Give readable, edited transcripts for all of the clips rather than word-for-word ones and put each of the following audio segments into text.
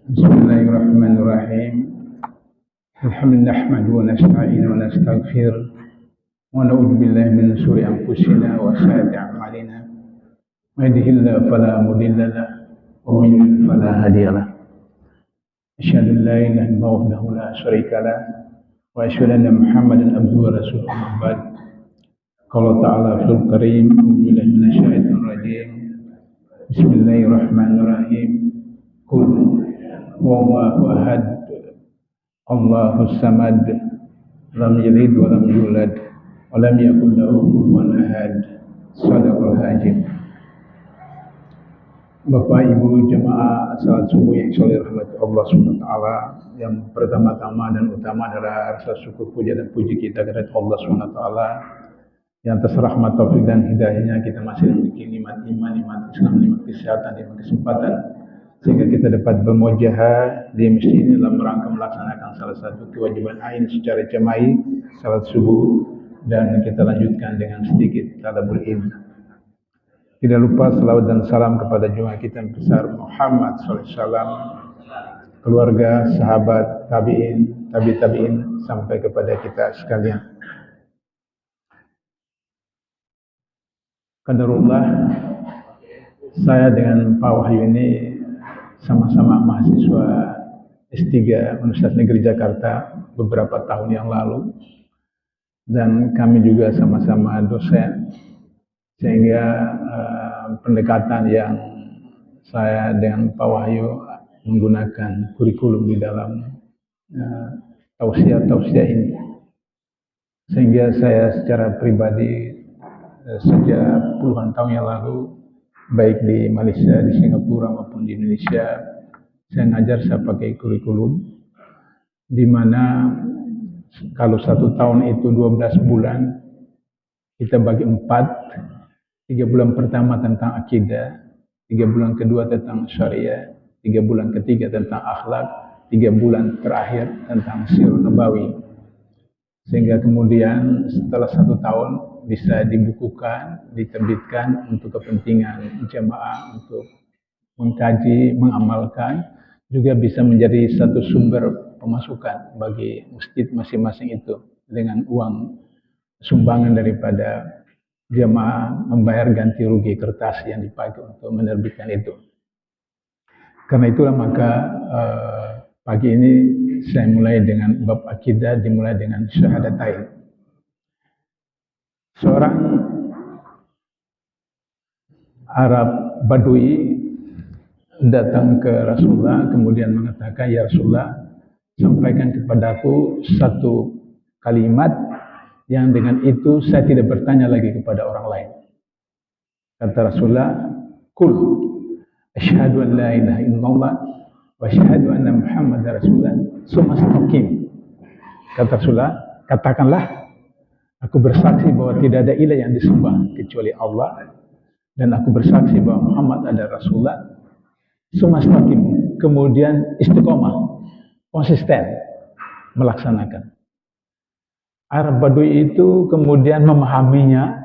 Bismillahirrahmanirrahim. Alhamdulillah nahmaduhu wa nasta'inu wa nastaghfir wa na'udzu billahi min shururi anfusina wa sayyiati a'malina. May yahdihillahu fala mudilla lahu wa may yudlil fala hadiya lahu. Asyhadu an la ilaha illallah wahdahu la syarika lahu wa asyhadu anna Muhammadan abduhu wa rasuluhu amma ba'd. Qala ta'ala fil karim, a'udzu billahi minasyaitonir rajim. Bismillahirrahmanirrahim. Qul huwallahu ahad, Allahus samad, lam yalid wa lam yulad wa lam yakul lahu kufuwan ahad. Shadaqal azim. Bapak Ibu jemaah salat subuh yang sholih rahmat Allah Subhanahu wa taala, yang pertama-tama dan utama adalah rasa syukur, puja dan puji kita kepada Allah Subhanahu wa taala yang atas rahmat taufik dan hidayahnya kita masih memiliki nikmat iman, nikmat Islam, nikmat kesehatan, nikmat kesempatan sehingga kita dapat bermuajahah di masjid ini dalam rangka melaksanakan salah satu kewajiban ain secara jama'i, salat subuh, dan kita lanjutkan dengan sedikit tadabbur ilmu. Tidak lupa salawat dan salam kepada junjungan kita yang besar Muhammad SAW, keluarga, sahabat, tabi'in, tabi'in sampai kepada kita sekalian. Qadarullah, saya dengan Pak Wahyu ini sama-sama mahasiswa S3 Universitas Negeri Jakarta beberapa tahun yang lalu, dan kami juga sama-sama dosen, sehingga pendekatan yang saya dengan Pak Wahyu menggunakan kurikulum di dalam tausiah ini, sehingga saya secara pribadi sejak puluhan tahun yang lalu, baik di Malaysia, di Singapura maupun di Indonesia, saya ngajar, saya pakai kurikulum di mana kalau 1 tahun itu 12 bulan, kita bagi 4, 3 bulan pertama tentang akidah, 3 bulan kedua tentang syariah, 3 bulan ketiga tentang akhlak, 3 bulan terakhir tentang sirah nabawi. Sehingga kemudian setelah 1 tahun bisa dibukukan, diterbitkan untuk kepentingan jamaah untuk mengkaji, mengamalkan, juga bisa menjadi satu sumber pemasukan bagi masjid masing-masing itu dengan uang sumbangan daripada jamaah membayar ganti rugi kertas yang dipakai untuk menerbitkan itu. Karena itulah maka pagi ini saya mulai dengan bab akidah, dimulai dengan syahadatain. Seorang Arab Badui datang ke Rasulullah, kemudian mengatakan, "Ya Rasulullah, sampaikan kepadaku satu kalimat yang dengan itu saya tidak bertanya lagi kepada orang lain." Kata Rasulullah, "Qul asyhadu an la ilaha illallah wa asyhadu anna Muhammadar Rasulullah, tsumma istaqim." Kata Rasulullah, katakanlah, aku bersaksi bahwa tidak ada ilah yang disembah kecuali Allah, dan aku bersaksi bahwa Muhammad adalah Rasulullah. Tsumma istaqim, kemudian istiqomah, konsisten melaksanakan. Arab Badui itu kemudian memahaminya,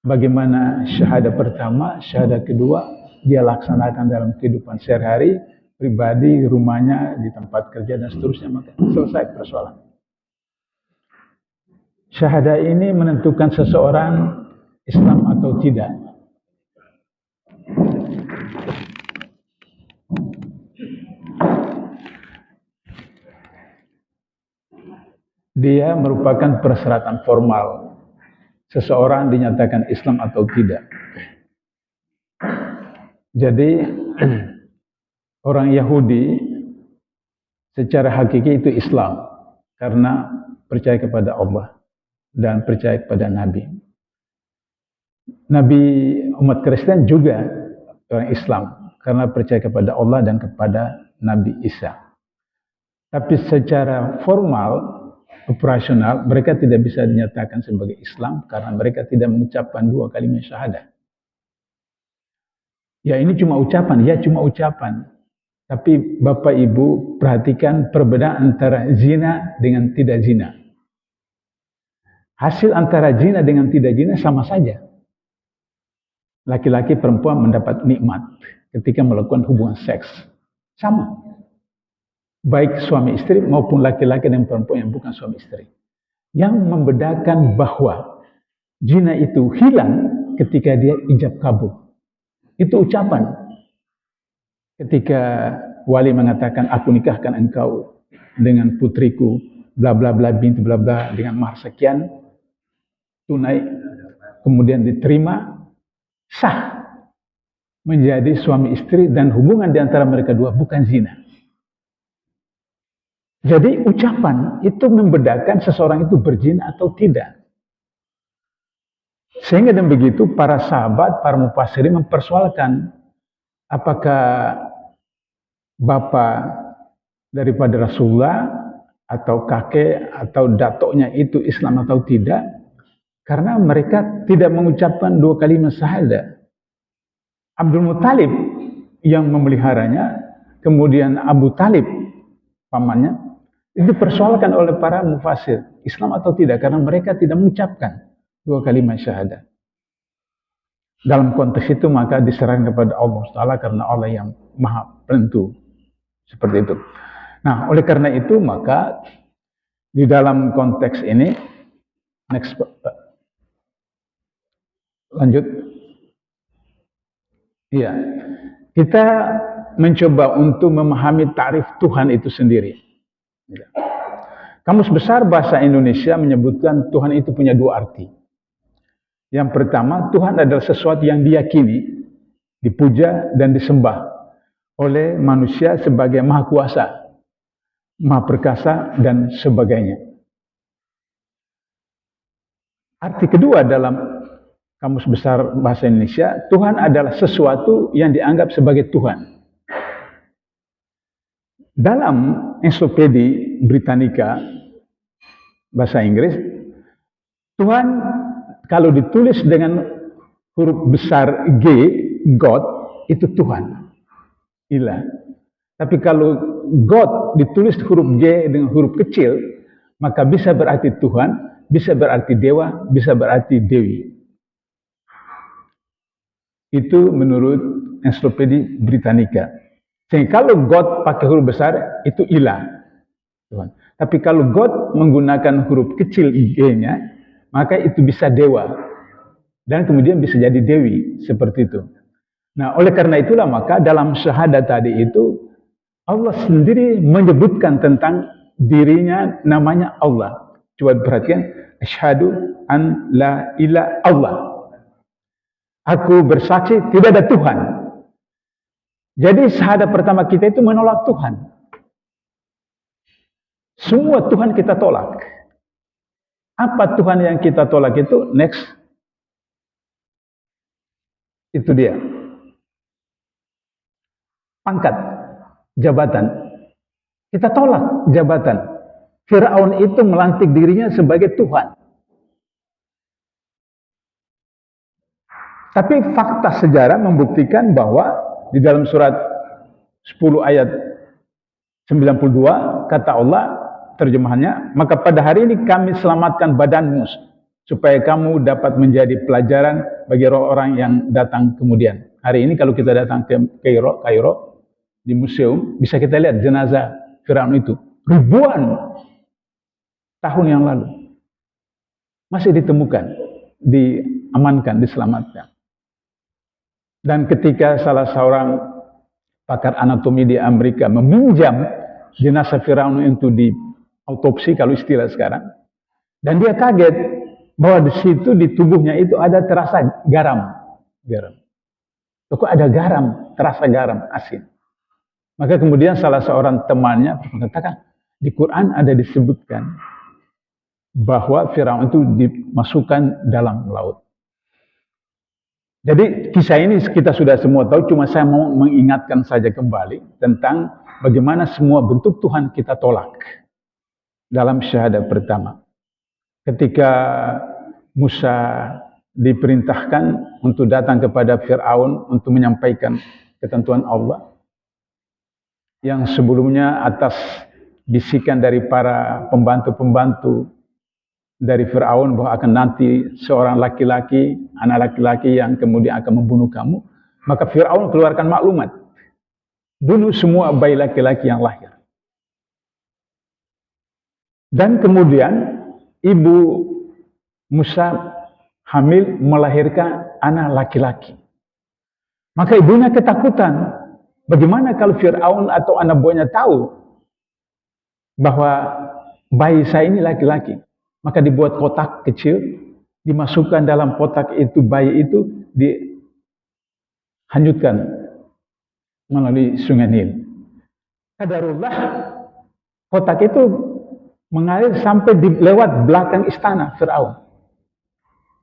bagaimana syahadah pertama, syahadah kedua dia laksanakan dalam kehidupan sehari-hari, pribadi, rumahnya, di tempat kerja dan seterusnya, maka selesai persoalan. Syahadah ini menentukan seseorang Islam atau tidak. Dia merupakan persyaratan formal seseorang dinyatakan Islam atau tidak. Jadi orang Yahudi secara hakiki itu Islam karena percaya kepada Allah dan percaya kepada Nabi. Nabi umat Kristen juga orang Islam karena percaya kepada Allah dan kepada Nabi Isa. Tapi secara formal, operasional, mereka tidak bisa dinyatakan sebagai Islam karena mereka tidak mengucapkan 2 kalimat syahadah. Ya, ini cuma ucapan, ya cuma ucapan. Tapi Bapak Ibu perhatikan perbedaan antara zina dengan tidak zina. Hasil antara zina dengan tidak zina sama saja. Laki-laki perempuan mendapat nikmat ketika melakukan hubungan seks. Sama. Baik suami istri maupun laki-laki dan perempuan yang bukan suami istri. Yang membedakan bahwa zina itu hilang ketika dia ijab kabul. Itu ucapan. Ketika wali mengatakan, aku nikahkan engkau dengan putriku, bla bla bla binti bla bla dengan mahar sekian, tunai, kemudian diterima, sah menjadi suami istri dan hubungan di antara mereka dua bukan zina. Jadi ucapan itu membedakan seseorang itu berzina atau tidak. Sehingga dengan begitu para sahabat, para mufassirin mempersoalkan apakah bapak daripada Rasulullah atau kakek atau datoknya itu Islam atau tidak, karena mereka tidak mengucapkan dua kalimat syahadat. Abdul Muttalib yang memeliharanya, kemudian Abu Talib pamannya, itu dipersoalkan oleh para mufassir, Islam atau tidak, karena mereka tidak mengucapkan dua kalimat syahadat. Dalam konteks itu maka diserahkan kepada Allah Ta'ala karena Allah yang maha penentu. Seperti itu. Nah, oleh karena itu maka di dalam konteks ini, next, lanjut. Iya, kita mencoba untuk memahami tarif Tuhan itu sendiri. Kamus Besar Bahasa Indonesia menyebutkan Tuhan itu punya dua arti. Yang pertama, Tuhan adalah sesuatu yang diyakini, dipuja, dan disembah oleh manusia sebagai maha kuasa, maha perkasa, dan sebagainya. Arti kedua dalam Kamus Besar Bahasa Indonesia, Tuhan adalah sesuatu yang dianggap sebagai Tuhan. Dalam Ensiklopedia Britannica bahasa Inggris, Tuhan kalau ditulis dengan huruf besar G, God, itu Tuhan, ilah. Tapi kalau God ditulis huruf G dengan huruf kecil, maka bisa berarti Tuhan, bisa berarti dewa, bisa berarti dewi. Itu menurut Ensiklopedia Britannica. Sehingga kalau God pakai huruf besar, itu ilah, Tuhan. Tapi kalau God menggunakan huruf kecil G-nya, maka itu bisa dewa. Dan kemudian bisa jadi dewi, seperti itu. Nah, oleh karena itulah maka dalam syahadat tadi itu, Allah sendiri menyebutkan tentang dirinya, namanya Allah. Coba perhatikan, asyhadu an la ilaha Allah. Aku bersaksi tidak ada Tuhan. Jadi syahadat pertama kita itu menolak Tuhan. Semua Tuhan kita tolak. Apa Tuhan yang kita tolak itu? Next. Itu dia. Pangkat, jabatan. Kita tolak jabatan. Firaun itu melantik dirinya sebagai Tuhan. Tapi fakta sejarah membuktikan bahwa di dalam surat 10 ayat 92 kata Allah, terjemahannya, maka pada hari ini kami selamatkan badanmu supaya kamu dapat menjadi pelajaran bagi orang-orang yang datang kemudian. Hari ini kalau kita datang ke Kairo di museum, bisa kita lihat jenazah Firaun itu ribuan tahun yang lalu masih ditemukan, diamankan, diselamatkan. Dan ketika salah seorang pakar anatomi di Amerika meminjam jenazah Firaun itu di autopsi kalau istilah sekarang, dan dia kaget bahwa di situ di tubuhnya itu ada terasa garam. Kok ada garam, terasa garam, asin. Maka kemudian salah seorang temannya mengatakan, di Quran ada disebutkan bahwa Firaun itu dimasukkan dalam laut. Jadi kisah ini kita sudah semua tahu, cuma saya mau mengingatkan saja kembali tentang bagaimana semua bentuk Tuhan kita tolak dalam syahadat pertama. Ketika Musa diperintahkan untuk datang kepada Firaun untuk menyampaikan ketentuan Allah, yang sebelumnya atas bisikan dari para pembantu-pembantu dari Firaun bahwa akan nanti seorang laki-laki, anak laki-laki yang kemudian akan membunuh kamu, maka Firaun keluarkan maklumat bunuh semua bayi laki-laki yang lahir. Dan kemudian ibu Musa hamil melahirkan anak laki-laki. Maka ibunya ketakutan. Bagaimana kalau Fir'aun atau anak buahnya tahu bahwa bayi saya ini laki-laki? Maka dibuat kotak kecil, dimasukkan dalam kotak itu, bayi itu dihanyutkan melalui sungai Nil. Qadarullah, kotak itu mengalir sampai lewat belakang istana Fir'aun.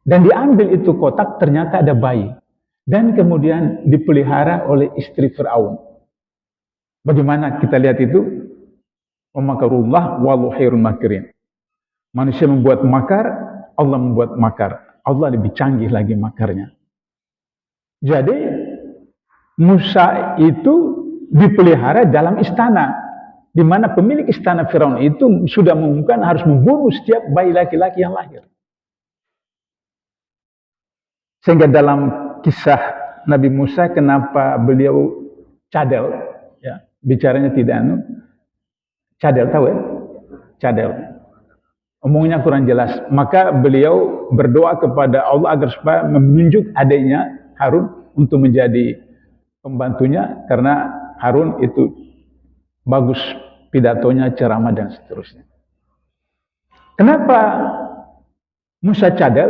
Dan diambil itu kotak, ternyata ada bayi. Dan kemudian dipelihara oleh istri Fir'aun. Bagaimana kita lihat itu? Wa makarullah wallahu khairul makirin. Manusia membuat makar, Allah membuat makar. Allah lebih canggih lagi makarnya. Jadi Musa itu dipelihara dalam istana, di mana pemilik istana Firaun itu sudah mengumumkan harus membunuh setiap bayi laki-laki yang lahir. Sehingga dalam kisah Nabi Musa, kenapa beliau cadel, ya, bicaranya tidak cadel, tahu ya? Cadel. Omongnya kurang jelas. Maka beliau berdoa kepada Allah agar supaya menunjuk adiknya Harun untuk menjadi pembantunya, karena Harun itu bagus pidatonya, ceramah dan seterusnya. Kenapa Musa cadel?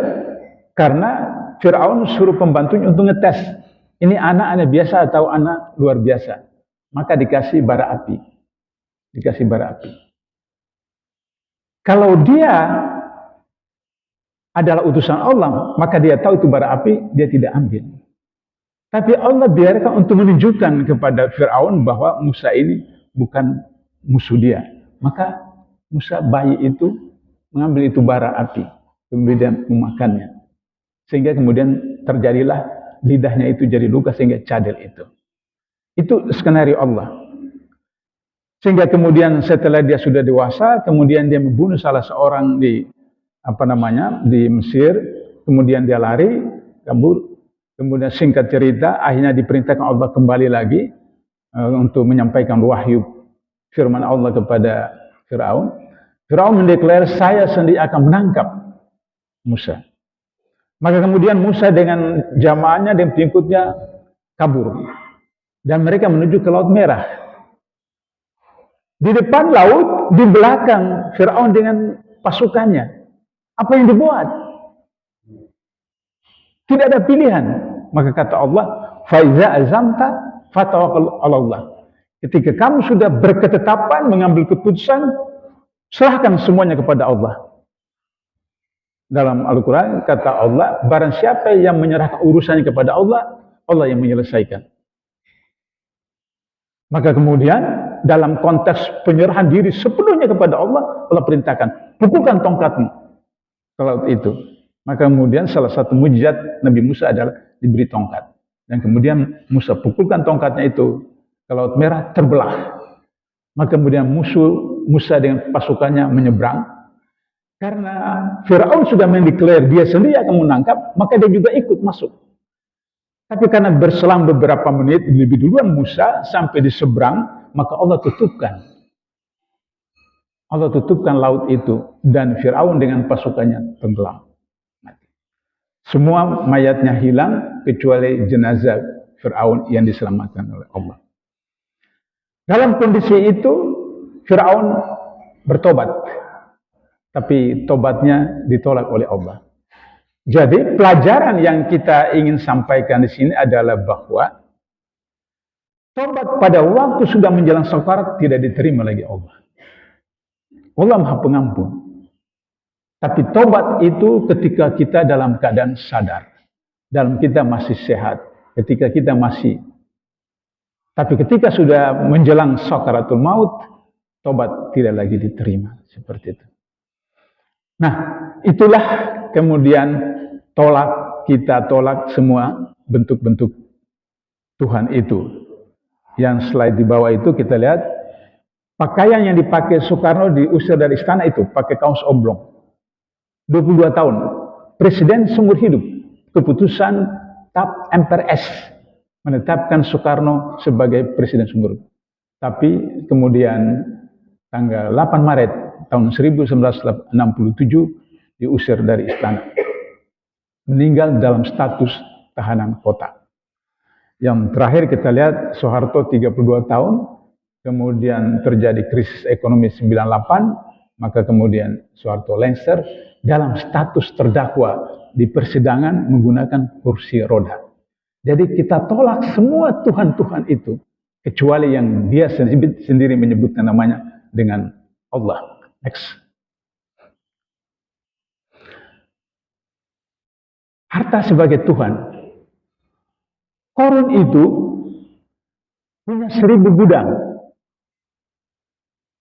Karena Fir'aun suruh pembantunya untuk ngetes, ini anak biasa atau anak luar biasa. Maka dikasih bara api. Dikasih bara api. Kalau dia adalah utusan Allah, maka dia tahu itu bara api, dia tidak ambil. Tapi Allah biarkan untuk menunjukkan kepada Fir'aun bahwa Musa ini bukan musuh dia. Maka Musa bayi itu mengambil itu bara api, kemudian memakannya. Sehingga kemudian terjadilah lidahnya itu jadi luka sehingga cadel itu. Itu skenario Allah. Sehingga kemudian setelah dia sudah dewasa, kemudian dia membunuh salah seorang di di Mesir, kemudian dia lari, kabur. Kemudian singkat cerita, akhirnya diperintahkan Allah kembali lagi untuk menyampaikan wahyu firman Allah kepada Fir'aun. Fir'aun mendeklarasi, saya sendiri akan menangkap Musa. Maka kemudian Musa dengan jamaahnya dan pengikutnya kabur. Dan mereka menuju ke Laut Merah. Di depan laut, di belakang Fir'aun dengan pasukannya. Apa yang dibuat? Tidak ada pilihan. Maka kata Allah, "Faiza azamta fatawakkal 'ala Allah." Ketika kamu sudah berketetapan mengambil keputusan, serahkan semuanya kepada Allah. Dalam Al-Quran kata Allah, barang siapa yang menyerahkan urusannya kepada Allah, Allah yang menyelesaikan. Maka kemudian dalam konteks penyerahan diri sepenuhnya kepada Allah, Allah perintahkan, pukulkan tongkatmu ke laut itu. Maka kemudian salah satu mujizat Nabi Musa adalah diberi tongkat. Dan kemudian Musa pukulkan tongkatnya itu ke Laut Merah, terbelah. Maka kemudian Musa dengan pasukannya menyeberang. Karena Fir'aun sudah mendeklar dia sendiri akan menangkap, maka dia juga ikut masuk. Tapi karena berselang beberapa menit lebih duluan Musa sampai di seberang, maka Allah tutupkan. Allah tutupkan laut itu dan Fir'aun dengan pasukannya tenggelam. Semua mayatnya hilang kecuali jenazah Fir'aun yang diselamatkan oleh Allah. Dalam kondisi itu Fir'aun bertobat. Tapi tobatnya ditolak oleh Allah. Jadi pelajaran yang kita ingin sampaikan di sini adalah bahwa tobat pada waktu sudah menjelang sakarat tidak diterima lagi Allah. Allah Maha Pengampun. Tapi tobat itu ketika kita dalam keadaan sadar, dalam kita masih sehat, ketika kita masih. Tapi ketika sudah menjelang sakaratul maut, tobat tidak lagi diterima seperti itu. Nah, itulah kemudian kita tolak semua bentuk-bentuk Tuhan itu. Yang slide di bawah itu kita lihat, pakaian yang dipakai Soekarno diusir dari istana itu, pakai kaos oblong. 22 tahun, presiden seumur hidup, keputusan TAP MPRS. menetapkan Soekarno sebagai presiden sumber. Tapi kemudian tanggal 8 Maret tahun 1967 diusir dari istana. Meninggal dalam status tahanan kota. Yang terakhir kita lihat Soeharto 32 tahun, kemudian terjadi krisis ekonomi 98, maka kemudian Soeharto lengser dalam status terdakwa di persidangan menggunakan kursi roda. Jadi kita tolak semua Tuhan-Tuhan itu, kecuali yang dia sendiri menyebutkan namanya dengan Allah. Next. Harta sebagai Tuhan. Korun itu punya 1000 gudang.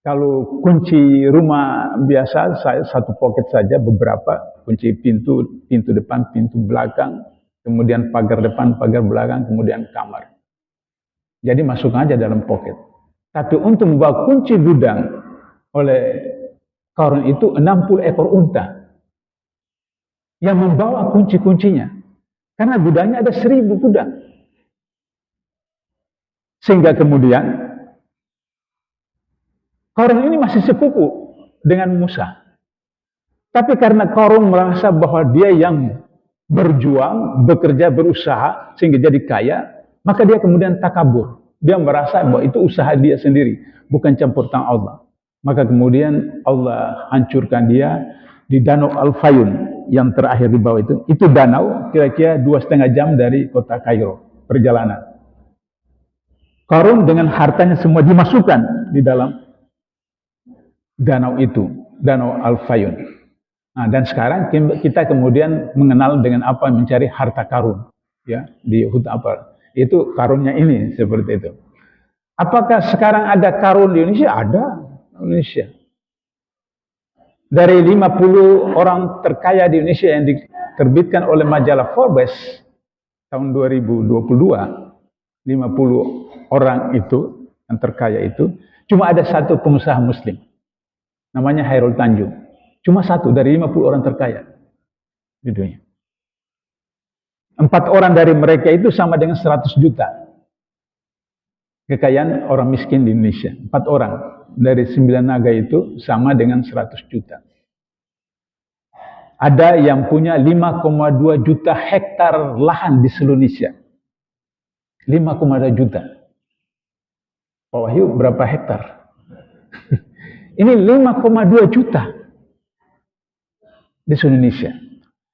Kalau kunci rumah biasa, saya satu pocket saja, beberapa kunci pintu depan, pintu belakang, kemudian pagar depan, pagar belakang, kemudian kamar. Jadi masuk aja dalam pocket. Tapi untuk membawa kunci gudang oleh Korun itu 60 ekor unta yang membawa kunci-kuncinya. Karena gudangnya ada 1000 gudang. Sehingga kemudian Korun ini masih sepupu dengan Musa. Tapi karena Korun merasa bahwa dia yang berjuang, bekerja, berusaha, sehingga jadi kaya, maka dia kemudian takabur. Dia merasa bahwa itu usaha dia sendiri, bukan campur tangan Allah. Maka kemudian Allah hancurkan dia di Danau Al-Fayun yang terakhir di bawah itu. Itu danau kira-kira 2,5 jam dari kota Kairo perjalanan. Korun dengan hartanya semua dimasukkan di dalam danau itu, Danau Al-Fayun. Nah, dan sekarang kita kemudian mengenal dengan apa mencari harta karun, ya, di Hut Apar. Itu karunnya ini seperti itu. Apakah sekarang ada karun di Indonesia? Ada Indonesia. Dari 50 orang terkaya di Indonesia yang diterbitkan oleh majalah Forbes tahun 2022, 50 orang itu yang terkaya itu cuma ada satu pengusaha muslim namanya Hairul Tanjung, cuma satu dari 50 orang terkaya di dunia. 4 orang dari mereka itu sama dengan 100 juta kekayaan orang miskin di Indonesia. 4 orang dari 9 naga itu sama dengan 100 juta. Ada yang punya 5,2 juta hektar lahan di seluruh Indonesia. 5,2 juta. Pak Wahyu berapa hektar? Ini 5,2 juta di seluruh Indonesia.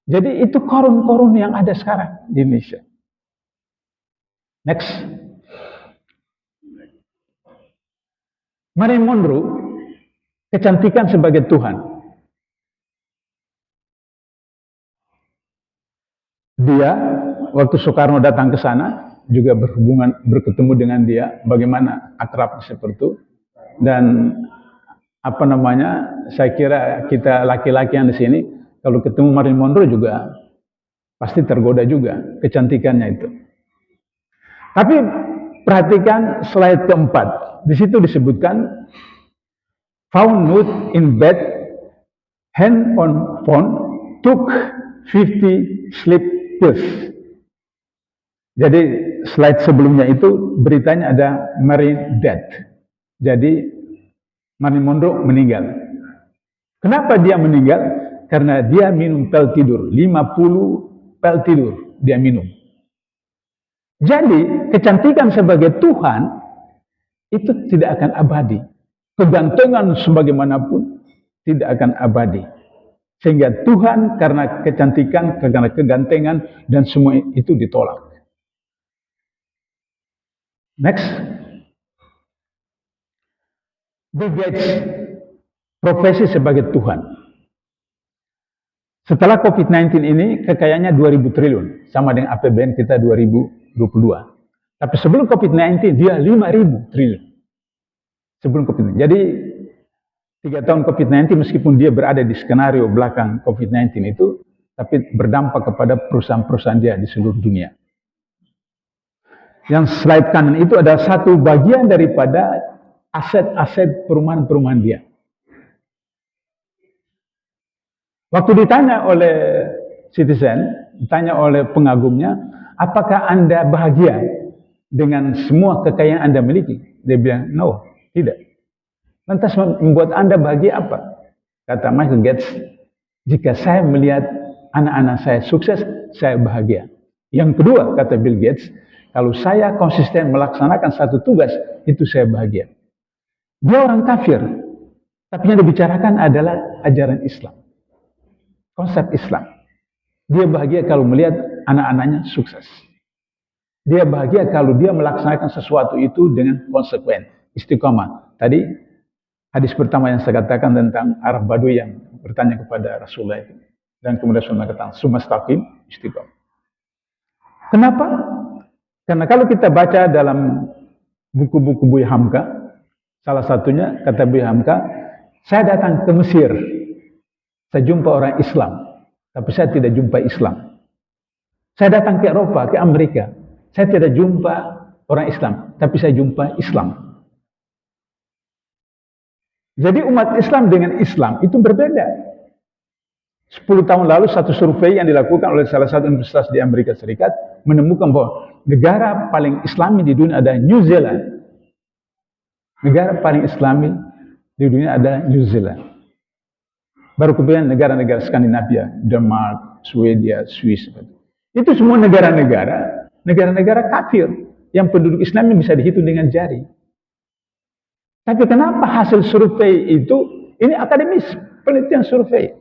Jadi itu korun-korun yang ada sekarang di Indonesia. Next. Marilyn Monroe kecantikan sebagai Tuhan. Dia waktu Soekarno datang ke sana juga berketemu dengan dia, bagaimana akrabnya seperti itu. Dan apa namanya, saya kira kita laki-laki yang di sini kalau ketemu Marilyn Monroe juga pasti tergoda juga kecantikannya itu. Tapi perhatikan slide keempat, di situ disebutkan found nude in bed, hand on phone, took 50 sleep pills. Jadi slide sebelumnya itu beritanya ada Marilyn dead. Jadi Marilyn Monroe meninggal. Kenapa dia meninggal? Karena dia minum pil tidur. 50 pil tidur dia minum. Jadi kecantikan sebagai Tuhan itu tidak akan abadi. Kegantengan sebagaimanapun tidak akan abadi. Sehingga Tuhan karena kecantikan, karena kegantengan dan semua itu ditolak. Next. Bill Gates profesi sebagai Tuhan. Setelah COVID-19 ini kekayaannya 2.000 triliun, sama dengan APBN kita 2022. Tapi sebelum COVID-19 dia 5.000 triliun. Sebelum COVID-19. Jadi 3 tahun COVID-19 meskipun dia berada di skenario belakang COVID-19 itu, tapi berdampak kepada perusahaan-perusahaan dia di seluruh dunia. Yang slide kanan itu adalah satu bagian daripada aset-aset perumahan-perumahan dia. Waktu ditanya oleh citizen, ditanya oleh pengagumnya, apakah Anda bahagia dengan semua kekayaan Anda miliki? Dia bilang, no, tidak. Lantas membuat Anda bahagia apa? Kata Michael Gates, jika saya melihat anak-anak saya sukses, saya bahagia. Yang kedua, kata Bill Gates, kalau saya konsisten melaksanakan satu tugas, itu saya bahagia. Dia orang kafir, tapi yang dibicarakan adalah ajaran Islam. Konsep Islam. Dia bahagia kalau melihat anak-anaknya sukses. Dia bahagia kalau dia melaksanakan sesuatu itu dengan konsekuen, istiqomah. Tadi hadis pertama yang saya katakan tentang Arab Badui yang bertanya kepada Rasulullah itu. Dan kemudian Rasulullah katakan, sumastaqim istiqomah. Kenapa? Karena kalau kita baca dalam buku-buku Buya Hamka, salah satunya kata Buya Hamka, saya datang ke Mesir, saya jumpa orang Islam, tapi saya tidak jumpa Islam. Saya datang ke Eropa, ke Amerika, saya tidak jumpa orang Islam, tapi saya jumpa Islam. Jadi umat Islam dengan Islam itu berbeda. 10 tahun lalu satu survei yang dilakukan oleh salah satu universitas di Amerika Serikat menemukan bahwa negara paling Islami di dunia adalah New Zealand. Negara paling Islami di dunia adalah New Zealand. Baru kemudian negara-negara Skandinavia, Denmark, Swedia, Swiss. Itu semua negara-negara kafir yang penduduk Islamnya bisa dihitung dengan jari. Tapi kenapa hasil survei itu, ini akademis, penelitian survei,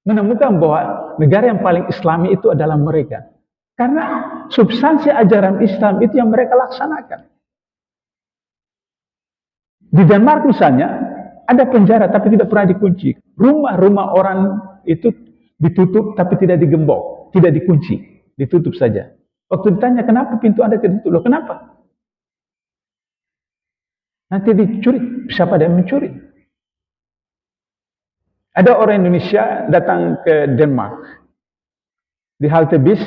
menemukan bahwa negara yang paling Islami itu adalah mereka. Karena substansi ajaran Islam itu yang mereka laksanakan. Di Denmark misalnya, ada penjara tapi tidak pernah dikunci. Rumah-rumah orang itu ditutup tapi tidak digembok, tidak dikunci, ditutup saja. Waktu ditanya, kenapa pintu Anda tidak ditutup? Loh, kenapa? Nanti dicuri, siapa yang mencuri? Ada orang Indonesia datang ke Denmark, di halte bis,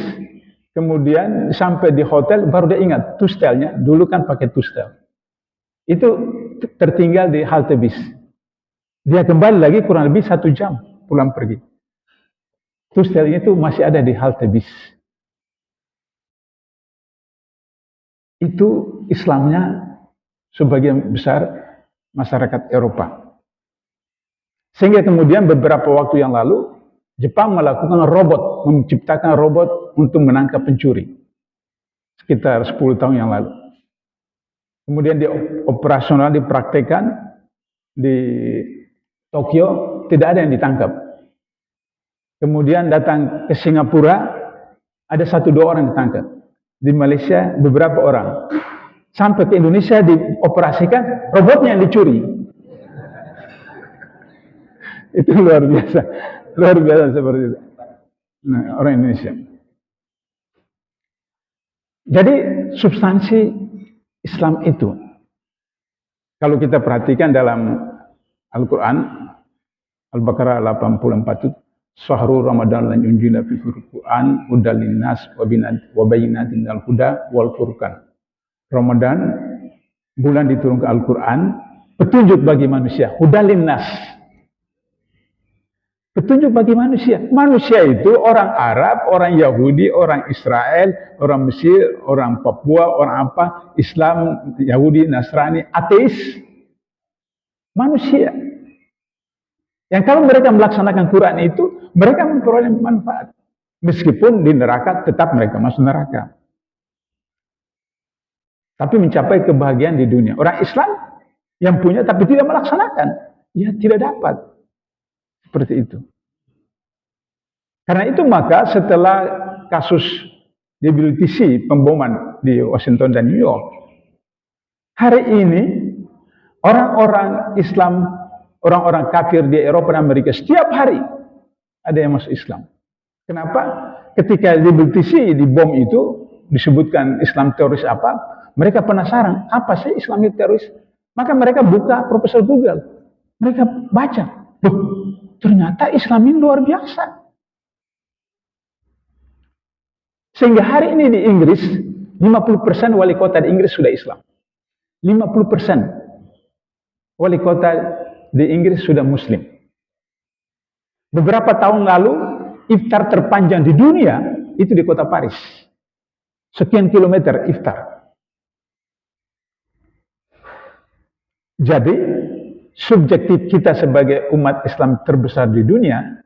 kemudian sampai di hotel, baru dia ingat, tustelnya, dulu kan pakai tustel. Itu tertinggal di halte bis. Dia kembali lagi kurang lebih 1 jam pulang pergi. Tustelnya itu masih ada di halte bis. Itu Islamnya sebagian besar masyarakat Eropa. Sehingga kemudian beberapa waktu yang lalu, Jepang melakukan robot, menciptakan robot untuk menangkap pencuri. Sekitar 10 tahun yang lalu. Kemudian operasional dipraktekkan di Tokyo, tidak ada yang ditangkap. Kemudian datang ke Singapura, ada 1-2 orang ditangkap. Di Malaysia, beberapa orang. Sampai ke Indonesia dioperasikan, robotnya yang dicuri. Itu luar biasa seperti itu. Nah, orang Indonesia. Jadi substansi Islam itu, kalau kita perhatikan dalam Al-Quran, Al-Baqarah 84 itu, Syahrul Ramadan lan unzila fil Qur'an hudal linnas wa bayyinatin minal huda wal furqan. Ramadan, bulan diturunkan Al-Quran, petunjuk bagi manusia, hudal linnas. Petunjuk bagi manusia. Manusia itu orang Arab, orang Yahudi, orang Israel, orang Mesir, orang Papua, orang apa, Islam, Yahudi, Nasrani, ateis. Manusia. Yang kalau mereka melaksanakan Quran itu, mereka memperoleh manfaat. Meskipun di neraka, tetap mereka masuk neraka. Tapi mencapai kebahagiaan di dunia. Orang Islam yang punya tapi tidak melaksanakan, ya tidak dapat. Seperti itu. Karena itu maka setelah kasus WTC, pemboman di Washington dan New York, hari ini orang-orang Islam, orang-orang kafir di Eropa dan Amerika setiap hari ada yang masuk Islam. Kenapa? Ketika WTC dibom itu disebutkan Islam teroris apa, mereka penasaran apa sih Islam teroris. Maka mereka buka proposal Google, mereka baca, loh, ternyata Islam ini luar biasa. Sehingga hari ini di Inggris, 50% wali kota di Inggris sudah Islam. 50% wali kota di Inggris sudah Muslim. Beberapa tahun lalu, iftar terpanjang di dunia itu di kota Paris. sekian kilometer iftar. Jadi subjektif kita sebagai umat Islam terbesar di dunia,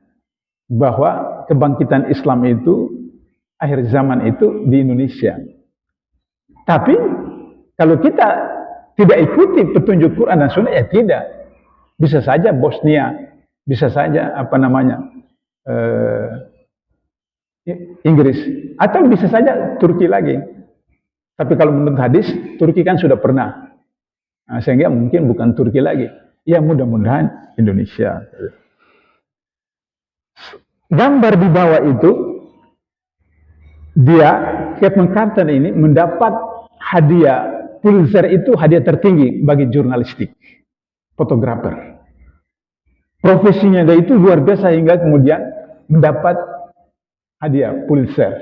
bahwa kebangkitan Islam itu akhir zaman itu di Indonesia. Tapi kalau kita tidak ikuti petunjuk Quran dan Sunnah, ya tidak. Bisa saja Bosnia, bisa saja Inggris, atau bisa saja Turki lagi. Tapi kalau menurut hadis, Turki kan sudah pernah. Nah, sehingga mungkin bukan Turki lagi. Ya mudah-mudahan Indonesia. Gambar di bawah itu, dia, Kate McCartan ini mendapat hadiah Pulitzer, itu hadiah tertinggi bagi jurnalistik, fotografer. Profesinya dia itu luar biasa hingga kemudian mendapat hadiah Pulitzer.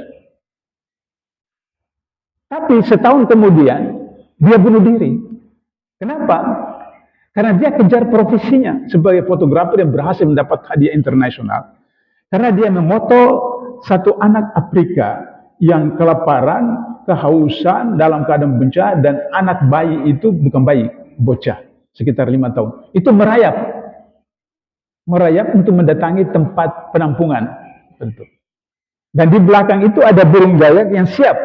Tapi setahun kemudian dia bunuh diri. Kenapa? Karena dia kejar profesinya sebagai fotografer yang berhasil mendapat hadiah internasional. Karena dia memoto satu anak Afrika yang kelaparan, kehausan, dalam keadaan bencana, dan anak bayi itu bukan bayi, bocah, sekitar 5 tahun. Itu merayap untuk mendatangi tempat penampungan. Tentu. Dan di belakang itu ada burung gagak yang siap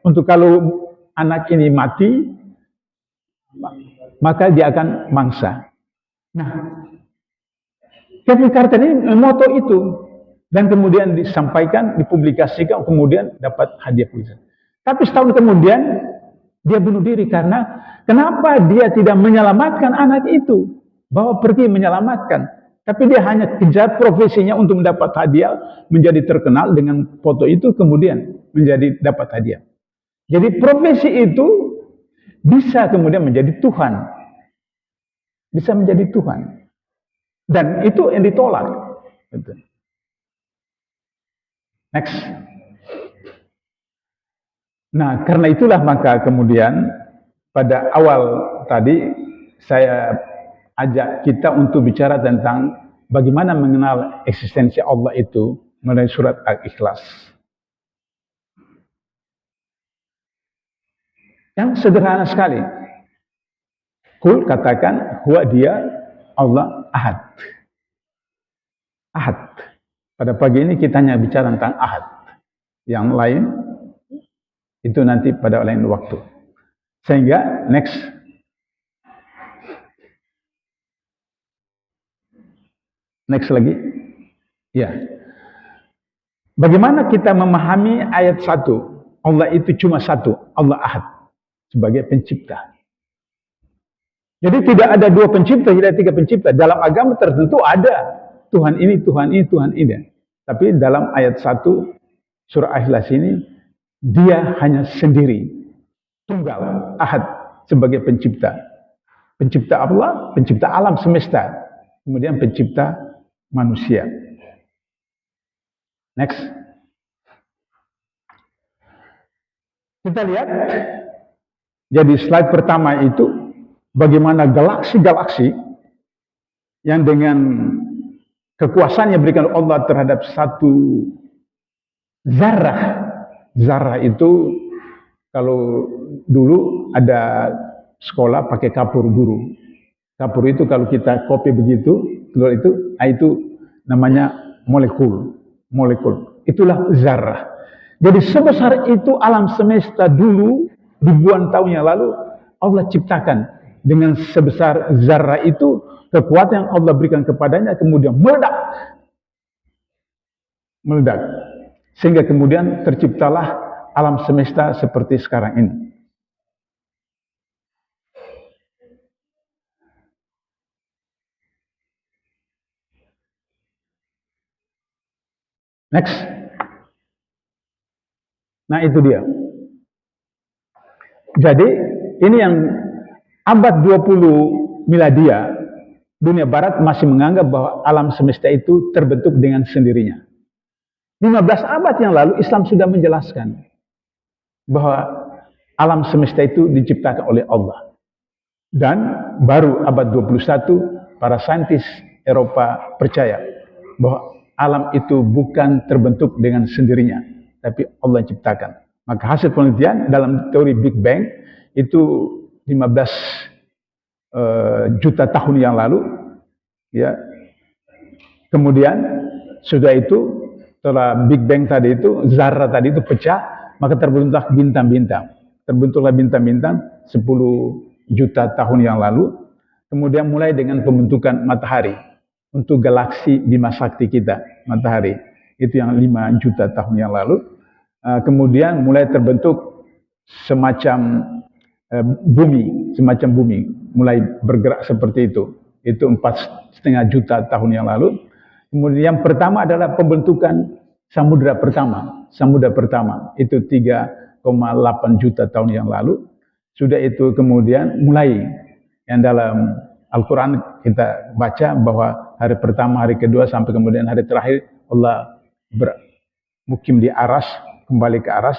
untuk kalau anak ini mati, maka dia akan mangsa. Nah, Kevin Carter ini memoto itu, dan kemudian disampaikan, dipublikasikan, kemudian dapat hadiah Pulitzer. Tapi setahun kemudian dia bunuh diri karena kenapa dia tidak menyelamatkan anak itu, bahwa pergi menyelamatkan, tapi dia hanya kejar profesinya untuk mendapat hadiah, menjadi terkenal dengan foto itu, kemudian menjadi dapat hadiah. Jadi profesi itu bisa kemudian menjadi Tuhan, bisa menjadi Tuhan, dan itu yang ditolak. Next. Nah, karena itulah maka kemudian pada awal tadi saya ajak kita untuk bicara tentang bagaimana mengenal eksistensi Allah itu melalui surat Al-Ikhlas. Yang sederhana sekali. Kul, katakan, huwa dia Allah Ahad. Ahad. Pada pagi ini kita hanya bicara tentang Ahad. Yang lain itu nanti pada lain waktu. Sehingga next. Next lagi. Ya. Bagaimana kita memahami ayat 1? Allah itu cuma satu, Allah Ahad, sebagai pencipta. Jadi tidak ada 2 pencipta, tidak 3 pencipta. Dalam agama tertentu ada Tuhan ini, Tuhan ini, Tuhan ini. Tapi dalam ayat 1 surah Al-Ikhlas ini, dia hanya sendiri, tunggal, Ahad, sebagai pencipta. Pencipta Allah, pencipta alam semesta, kemudian pencipta manusia. Next. Kita lihat, jadi slide pertama itu bagaimana galaksi-galaksi yang dengan kekuasaan yang diberikan Allah terhadap satu zarah. Zarah itu kalau dulu ada sekolah pakai kapur guru. Kapur itu kalau kita copy begitu, telur itu namanya molekul. Molekul. Itulah zarah. Jadi sebesar itu alam semesta dulu, ribuan tahun yang lalu, Allah ciptakan. Dengan sebesar zarah itu, kekuatan yang Allah berikan kepadanya kemudian meledak. Meledak. Sehingga kemudian terciptalah alam semesta seperti sekarang ini. Next. Nah itu dia. Jadi ini yang abad 20 miladia, dunia barat masih menganggap bahwa alam semesta itu terbentuk dengan sendirinya. 15 abad yang lalu Islam sudah menjelaskan bahwa alam semesta itu diciptakan oleh Allah. Dan baru abad 21 para saintis Eropa percaya bahwa alam itu bukan terbentuk dengan sendirinya, tapi Allah ciptakan. Maka hasil penelitian dalam teori Big Bang itu 15 juta tahun yang lalu, ya. Kemudian sudah itu setelah Big Bang tadi itu, zarah tadi itu pecah, maka terbentuklah bintang-bintang. Terbentuklah bintang-bintang 10 juta tahun yang lalu. Kemudian mulai dengan pembentukan matahari untuk galaksi Bima Sakti kita, matahari. Itu yang 5 juta tahun yang lalu. Kemudian mulai terbentuk semacam bumi, mulai bergerak seperti itu. Itu 4,5 juta tahun yang lalu. Kemudian yang pertama adalah pembentukan samudra pertama. Samudra pertama itu 3,8 juta tahun yang lalu. Sudah itu kemudian mulai yang dalam Al-Quran kita baca bahwa hari pertama, hari kedua, sampai kemudian hari terakhir Allah bermukim di aras, kembali ke aras.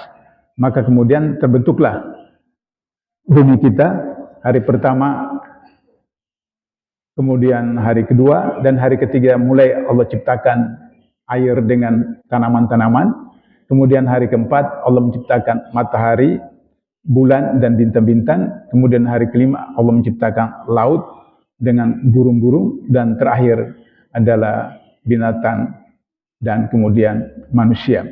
Maka kemudian terbentuklah bumi kita, hari pertama, kemudian hari kedua, dan hari ketiga mulai Allah ciptakan air dengan tanaman-tanaman. Kemudian hari keempat Allah menciptakan matahari, bulan, dan bintang-bintang. Kemudian hari kelima Allah menciptakan laut dengan burung-burung. Dan terakhir adalah binatang dan kemudian manusia.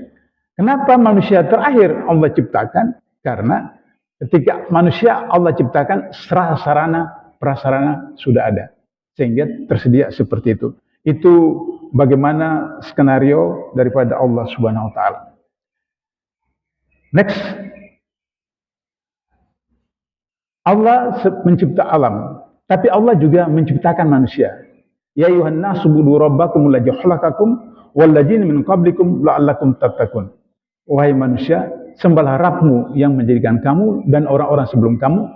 Kenapa manusia terakhir Allah ciptakan? Karena ketika manusia Allah ciptakan, sarana prasarana sudah ada, sehingga tersedia seperti itu. Itu bagaimana skenario daripada Allah Subhanahu wa taala. Next. Allah mencipta alam, tapi Allah juga menciptakan manusia. Ya ayuhan nasu budu rabbakum alladzi khalaqakum walladzina min qablikum la'allakum tattaqun. Wahai manusia, sembahlah Rabbmu yang menjadikan kamu dan orang-orang sebelum kamu,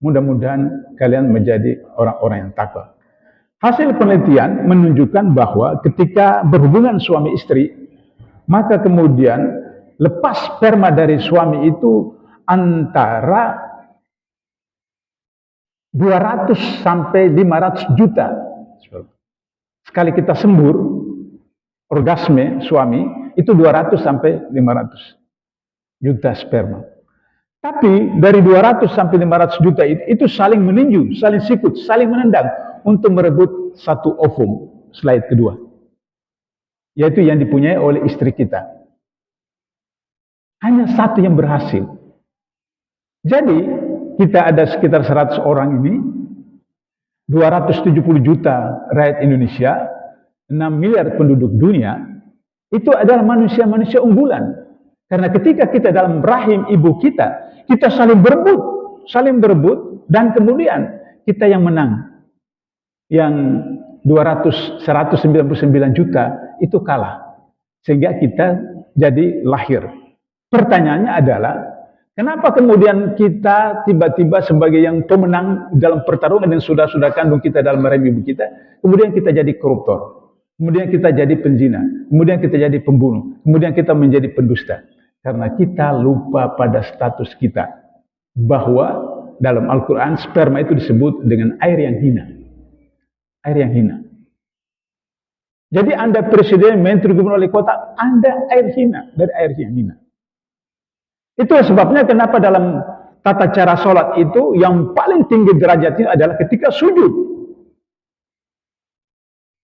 mudah-mudahan kalian menjadi orang-orang yang takwa. Hasil penelitian menunjukkan bahwa ketika berhubungan suami istri, maka kemudian lepas sperma dari suami itu antara 200 sampai 500 juta. Sekali kita sembur, orgasme suami, itu 200 sampai 500 juta sperma. Tapi dari 200 sampai 500 juta itu saling meninju, saling sikut, saling menendang untuk merebut satu ovum, slide kedua. Yaitu yang dipunyai oleh istri kita. Hanya satu yang berhasil. Jadi kita ada sekitar 100 orang ini, 270 juta rakyat Indonesia, 6 miliar penduduk dunia, itu adalah manusia-manusia unggulan. Karena ketika kita dalam rahim ibu kita, kita saling berebut, dan kemudian kita yang menang. Yang 199 juta itu kalah. Sehingga kita jadi lahir. Pertanyaannya adalah, kenapa kemudian kita tiba-tiba sebagai yang pemenang dalam pertarungan yang sudah kandung kita dalam rahim ibu kita, kemudian kita jadi koruptor, kemudian kita jadi penzina, kemudian kita jadi pembunuh, kemudian kita menjadi pendusta? Karena kita lupa pada status kita, bahwa dalam Al-Quran sperma itu disebut dengan air yang hina. Air yang hina. Jadi Anda presiden, menteri, gubernur, wali kota, Anda air hina, dari air yang hina. Itu sebabnya kenapa dalam tata cara sholat itu yang paling tinggi derajatnya adalah ketika sujud.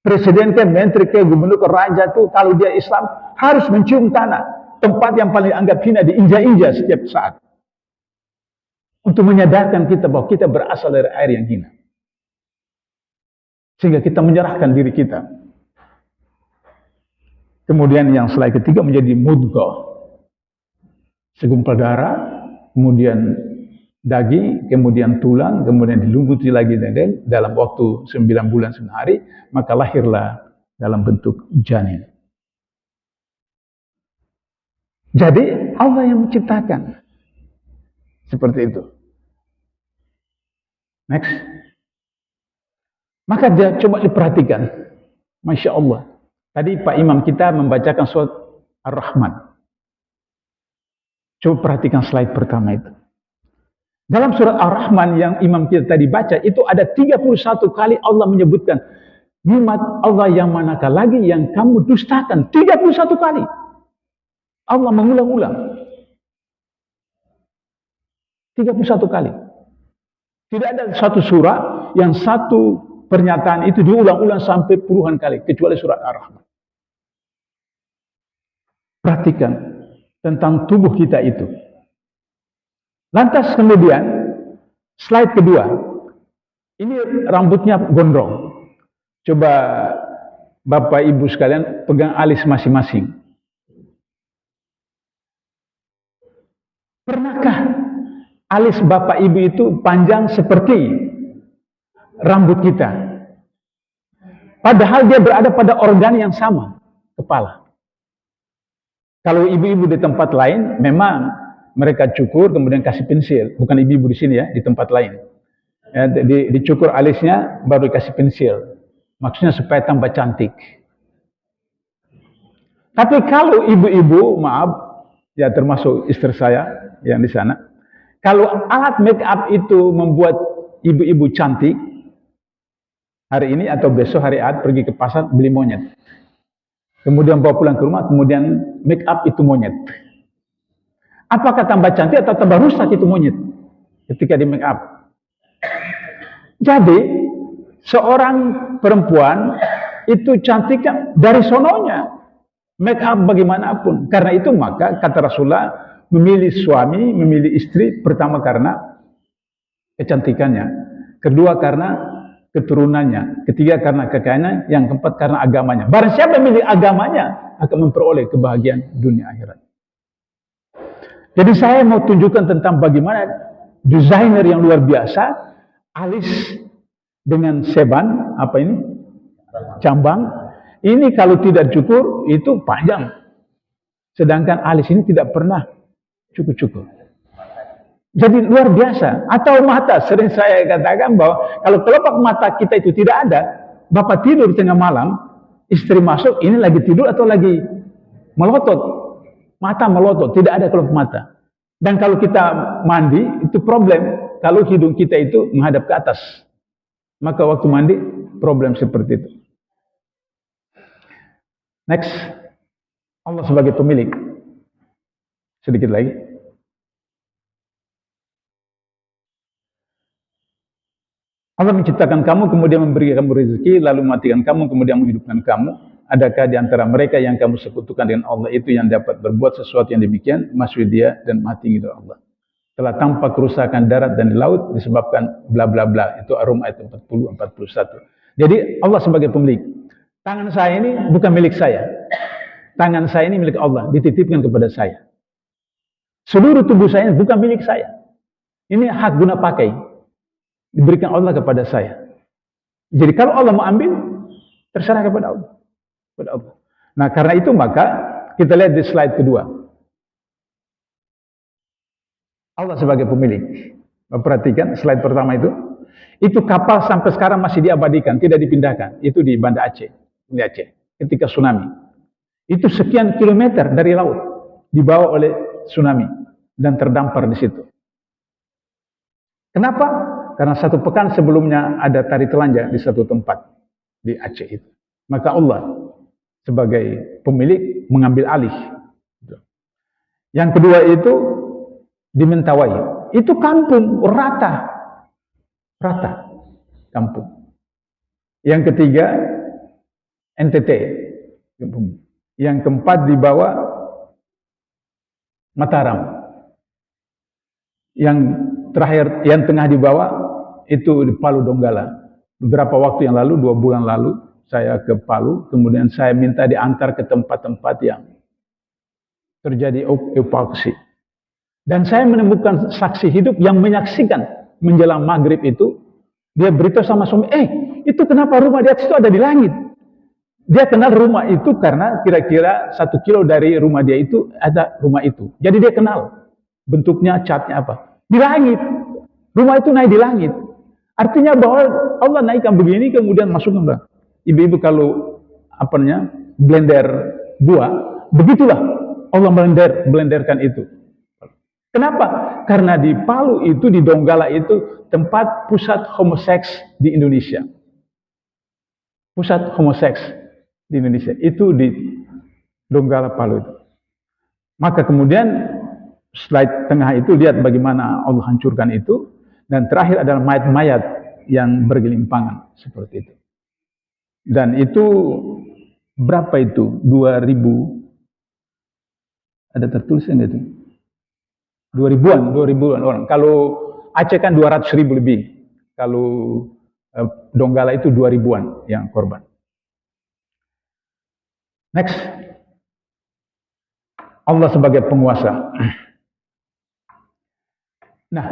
Presiden ke, menteri ke, gubernur ke, raja itu kalau dia Islam harus mencium tanah. Tempat yang paling anggap hina diinjak-injak setiap saat. Untuk menyadarkan kita bahwa kita berasal dari air yang hina. Sehingga kita menyerahkan diri kita. Kemudian yang slide ketiga menjadi mudghah. Segumpal darah, kemudian daging, kemudian tulang, kemudian dilumbuti lagi dalam waktu 9 bulan 9 hari, maka lahirlah dalam bentuk janin. Jadi Allah yang menciptakan. Seperti itu. Next. Maka dia coba diperhatikan. Masya Allah. Tadi Pak Imam kita membacakan surat Ar-Rahman. Coba perhatikan slide pertama itu. Dalam surat Ar-Rahman yang imam kita tadi baca, itu ada 31 kali Allah menyebutkan nikmat Allah yang manakah lagi yang kamu dustakan. 31 kali. Allah mengulang-ulang. 31 kali. Tidak ada satu surah yang satu pernyataan itu diulang-ulang sampai puluhan kali, kecuali surat Ar-Rahman. Perhatikan tentang tubuh kita itu. Lantas kemudian, slide kedua. Ini rambutnya gondrong. Coba Bapak Ibu sekalian pegang alis masing-masing. Pernahkah alis Bapak Ibu itu panjang seperti rambut kita? Padahal dia berada pada organ yang sama, kepala. Kalau ibu-ibu di tempat lain, memang mereka cukur kemudian kasih pensil. Bukan ibu-ibu di sini ya, di tempat lain. Ya, dicukur alisnya baru dikasih pensil. Maksudnya supaya tambah cantik. Tapi kalau ibu-ibu, maaf, ya termasuk istri saya yang di sana, kalau alat make up itu membuat ibu-ibu cantik, hari ini atau besok hari Ahad pergi ke pasar beli monyet. Kemudian bawa pulang ke rumah, kemudian make up itu monyet. Apakah tambah cantik atau tambah rusak itu monyet ketika di make up? Jadi, seorang perempuan itu cantiknya dari sononya. Make up bagaimanapun. Karena itu maka kata Rasulullah, memilih suami, memilih istri, pertama karena kecantikannya. Kedua karena keturunannya. Ketiga karena kekayaannya. Yang keempat karena agamanya. Barang siapa yang memilih agamanya akan memperoleh kebahagiaan dunia akhirat. Jadi saya mau tunjukkan tentang bagaimana desainer yang luar biasa, alis dengan seban, apa ini? Cambang. Ini kalau tidak cukur, itu panjang. Sedangkan alis ini tidak pernah cukur-cukur. Jadi luar biasa. Atau mata, sering saya katakan bahwa kalau kelopak mata kita itu tidak ada, Bapak tidur tengah malam, istri masuk, ini lagi tidur atau lagi melotot. Mata melotot, tidak ada kelopak mata. Dan kalau kita mandi, itu problem. Kalau hidung kita itu menghadap ke atas. Maka waktu mandi, problem seperti itu. Next, Allah sebagai pemilik. Sedikit lagi. Allah menciptakan kamu, kemudian memberi kamu rezeki, lalu mematikan kamu, kemudian menghidupkan kamu. Adakah di antara mereka yang kamu sekutukan dengan Allah itu yang dapat berbuat sesuatu yang demikian? Maksud dia dan mati gitu Allah. Telah tampak kerusakan darat dan di laut disebabkan bla bla bla. Itu Ar-Rum ayat 40-41. Jadi Allah sebagai pemilik. Tangan saya ini bukan milik saya. Tangan saya ini milik Allah, dititipkan kepada saya. Seluruh tubuh saya bukan milik saya. Ini hak guna pakai. Diberikan Allah kepada saya. Jadi kalau Allah mau ambil, terserah kepada Allah. Nah karena itu maka kita lihat di slide kedua. Allah sebagai pemilik. Perhatikan slide pertama itu. Itu kapal sampai sekarang masih diabadikan, tidak dipindahkan. Itu di Banda Aceh. Di Aceh. Ketika tsunami. Itu sekian kilometer dari laut dibawa oleh tsunami dan terdampar di situ. Kenapa? Karena satu pekan sebelumnya ada tari telanjang di satu tempat di Aceh itu. Maka Allah sebagai pemilik mengambil alih. Yang kedua itu di Mentawai. Itu kampung rata kampung. Yang ketiga NTT. Yang keempat di bawah Mataram. Yang terakhir, yang tengah di bawah itu di Palu Donggala. Beberapa waktu yang lalu, 2 bulan lalu, saya ke Palu, kemudian saya minta diantar ke tempat-tempat yang terjadi evakuasi. Dan saya menemukan saksi hidup yang menyaksikan menjelang maghrib itu, dia beritahu sama suami, itu kenapa rumah di atas itu ada di langit? Dia kenal rumah itu karena kira-kira 1 kilo dari rumah dia itu ada rumah itu. Jadi dia kenal bentuknya, catnya apa. Di langit. Rumah itu naik di langit. Artinya bahwa Allah naikkan begini kemudian masukkan. Ibu-ibu kalau blender buah, begitulah Allah blenderkan itu. Kenapa? Karena di Palu itu, di Donggala itu tempat pusat homoseks di Indonesia. Pusat homoseks di Indonesia itu di Donggala Palu itu. Maka kemudian slide tengah itu lihat bagaimana Allah hancurkan itu, dan terakhir adalah mayat-mayat yang bergelimpangan seperti itu. Dan itu berapa itu? 2000, ada tertulisnya itu? 2000-an orang. Kalau Aceh kan 200.000 lebih. Kalau Donggala itu 2000-an yang korban. Next. Allah sebagai penguasa. Nah,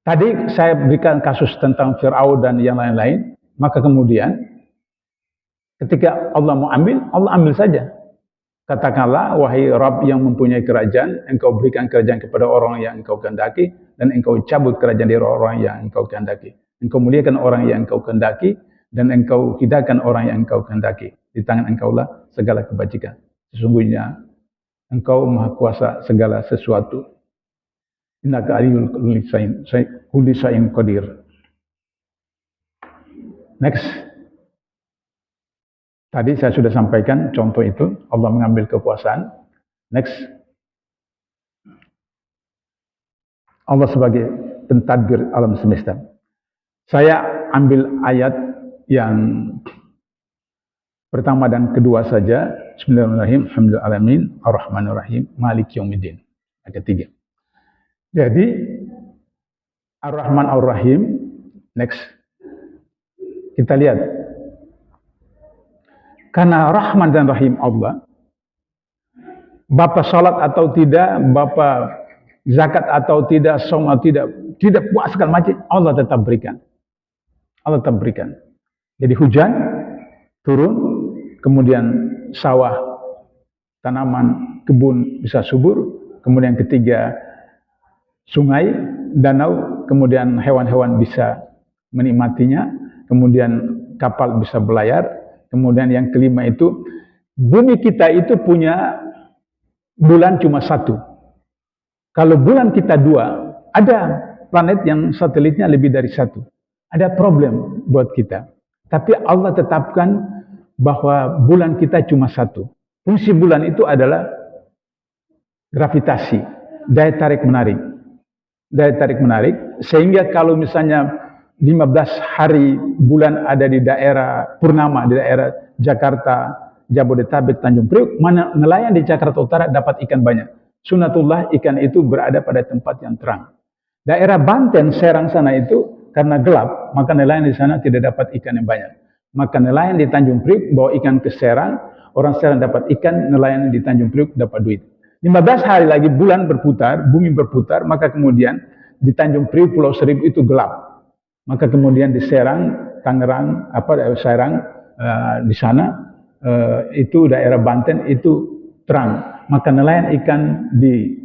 tadi saya berikan kasus tentang Fir'aun dan yang lain-lain, maka kemudian ketika Allah mau ambil, Allah ambil saja. Katakanlah, wahai Rabb yang mempunyai kerajaan, engkau berikan kerajaan kepada orang yang engkau kehendaki, dan engkau cabut kerajaan dari orang yang engkau kehendaki. Engkau muliakan orang yang engkau kehendaki, dan engkau hidayahkan orang yang engkau kehendaki. Di tangan engkaulah segala kebajikan. Sesungguhnya engkau maha kuasa segala sesuatu. Innaka aliyul kulli syai'in qadir. Next. Tadi saya sudah sampaikan contoh itu, Allah mengambil kekuasaan. Next. Allah sebagai pentadbir alam semesta. Saya ambil ayat yang pertama dan kedua saja. Bismillahirrahmanirrahim. Alhamdulillahirrahmanirrahim. Ar-Rahmanirrahim. Maliki yaumiddin. Ayat ketiga. Jadi Ar-Rahman Ar-Rahim. Next. Kita lihat. Karena Rahman dan Rahim Allah, Bapak salat atau tidak, Bapak zakat atau tidak, saum atau tidak puas segala macam, Allah tetap berikan. Allah tetap berikan. Jadi hujan turun, kemudian sawah, tanaman, kebun bisa subur, kemudian ketiga sungai, danau, kemudian hewan-hewan bisa menikmatinya, kemudian kapal bisa berlayar. Kemudian yang kelima itu, bumi kita itu punya bulan cuma satu. Kalau bulan kita dua, ada planet yang satelitnya lebih dari satu. Ada problem buat kita. Tapi Allah tetapkan bahwa bulan kita cuma satu. Fungsi bulan itu adalah gravitasi, daya tarik menarik. Daya tarik menarik, sehingga kalau misalnya 15 hari bulan ada di daerah purnama, di daerah Jakarta, Jabodetabek, Tanjung Priok, mana nelayan di Jakarta Utara dapat ikan banyak. Sunatullah, ikan itu berada pada tempat yang terang. Daerah Banten, Serang sana itu karena gelap, maka nelayan di sana tidak dapat ikan yang banyak. Maka nelayan di Tanjung Priok bawa ikan ke Serang, orang Serang dapat ikan, nelayan di Tanjung Priok dapat duit. 15 hari lagi bulan berputar, bumi berputar, maka kemudian di Tanjung Priok, Pulau Seribu itu gelap. Maka kemudian di Serang, Tangerang, Serang, di sana itu daerah Banten itu terang. Maka nelayan ikan di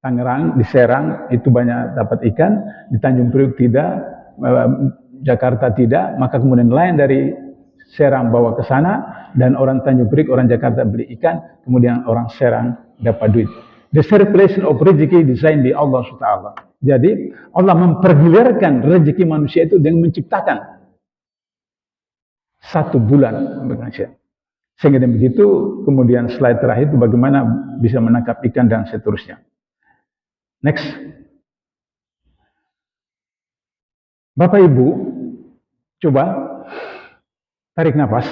Tangerang, di Serang itu banyak dapat ikan, di Tanjung Priok tidak, Jakarta tidak. Maka kemudian nelayan dari Serang bawa ke sana, dan orang Tanjung Priok, orang Jakarta beli ikan, kemudian orang Serang dapat duit. The circulation of rezeki design di Allah SWT. Jadi Allah mempergilirkan rezeki manusia itu dengan menciptakan satu bulan manusia. Sehingga dengan begitu, kemudian slide terakhir itu bagaimana bisa menangkap ikan dan seterusnya. Next. Bapak Ibu, coba tarik nafas.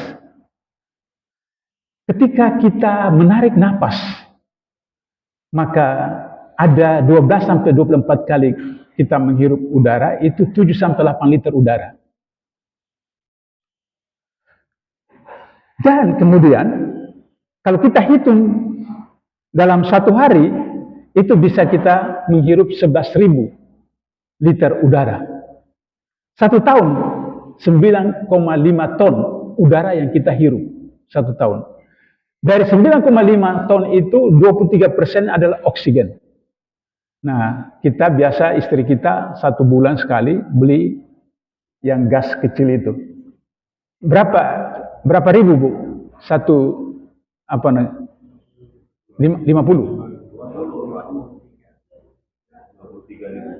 Ketika kita menarik nafas, maka ada 12-24 kali kita menghirup udara, itu 7-8 liter udara. Dan kemudian, kalau kita hitung dalam satu hari, itu bisa kita menghirup 11.000 liter udara. Satu tahun, 9,5 ton udara yang kita hirup. Satu tahun. Dari 9,5 ton itu, 23% adalah oksigen. Nah, kita biasa istri kita 1 bulan sekali beli yang gas kecil itu. Berapa ribu, Bu? 50.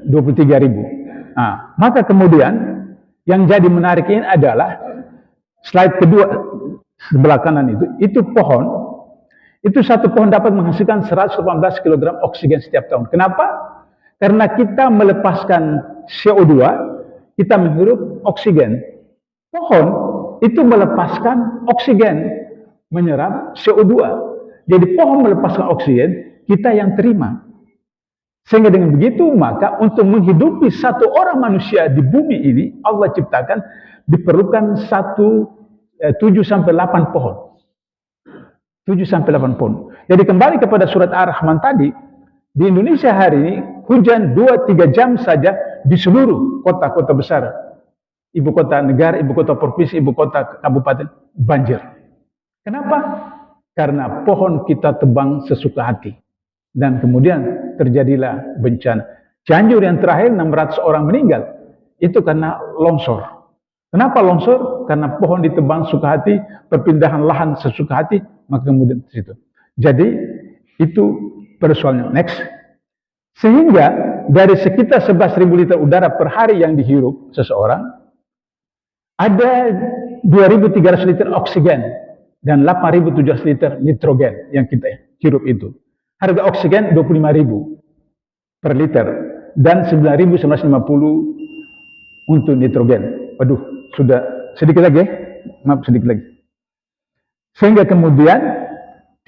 23.000. Nah, maka kemudian yang jadi menarik ini adalah slide kedua sebelah kanan itu pohon Itu satu pohon dapat menghasilkan 118 kg oksigen setiap tahun. Kenapa? Karena kita melepaskan CO2, kita menghirup oksigen. Pohon itu melepaskan oksigen, menyerap CO2. Jadi pohon melepaskan oksigen, kita yang terima. Sehingga dengan begitu, maka untuk menghidupi satu orang manusia di bumi ini, Allah ciptakan diperlukan 7-8 pohon. 7-8 pohon. Jadi kembali kepada surat Ar-Rahman tadi, di Indonesia hari ini hujan 2-3 jam saja di seluruh kota-kota besar. Ibu kota negara, ibu kota provinsi, ibu kota kabupaten banjir. Kenapa? Karena pohon kita tebang sesuka hati. Dan kemudian terjadilah bencana. Cianjur yang terakhir 600 orang meninggal. Itu karena longsor. Kenapa longsor? Karena pohon ditebang suka hati, perpindahan lahan sesuka hati, maka kemudian di situ. Jadi itu persoalannya. Next. Sehingga dari sekitar 11.000 liter udara per hari yang dihirup seseorang, ada 2.300 liter oksigen dan 8.700 liter nitrogen yang kita hirup itu. Harga oksigen 25.000 per liter dan 9.950 untuk nitrogen. Waduh, sudah sedikit lagi ya? Maaf, sedikit lagi. Sehingga kemudian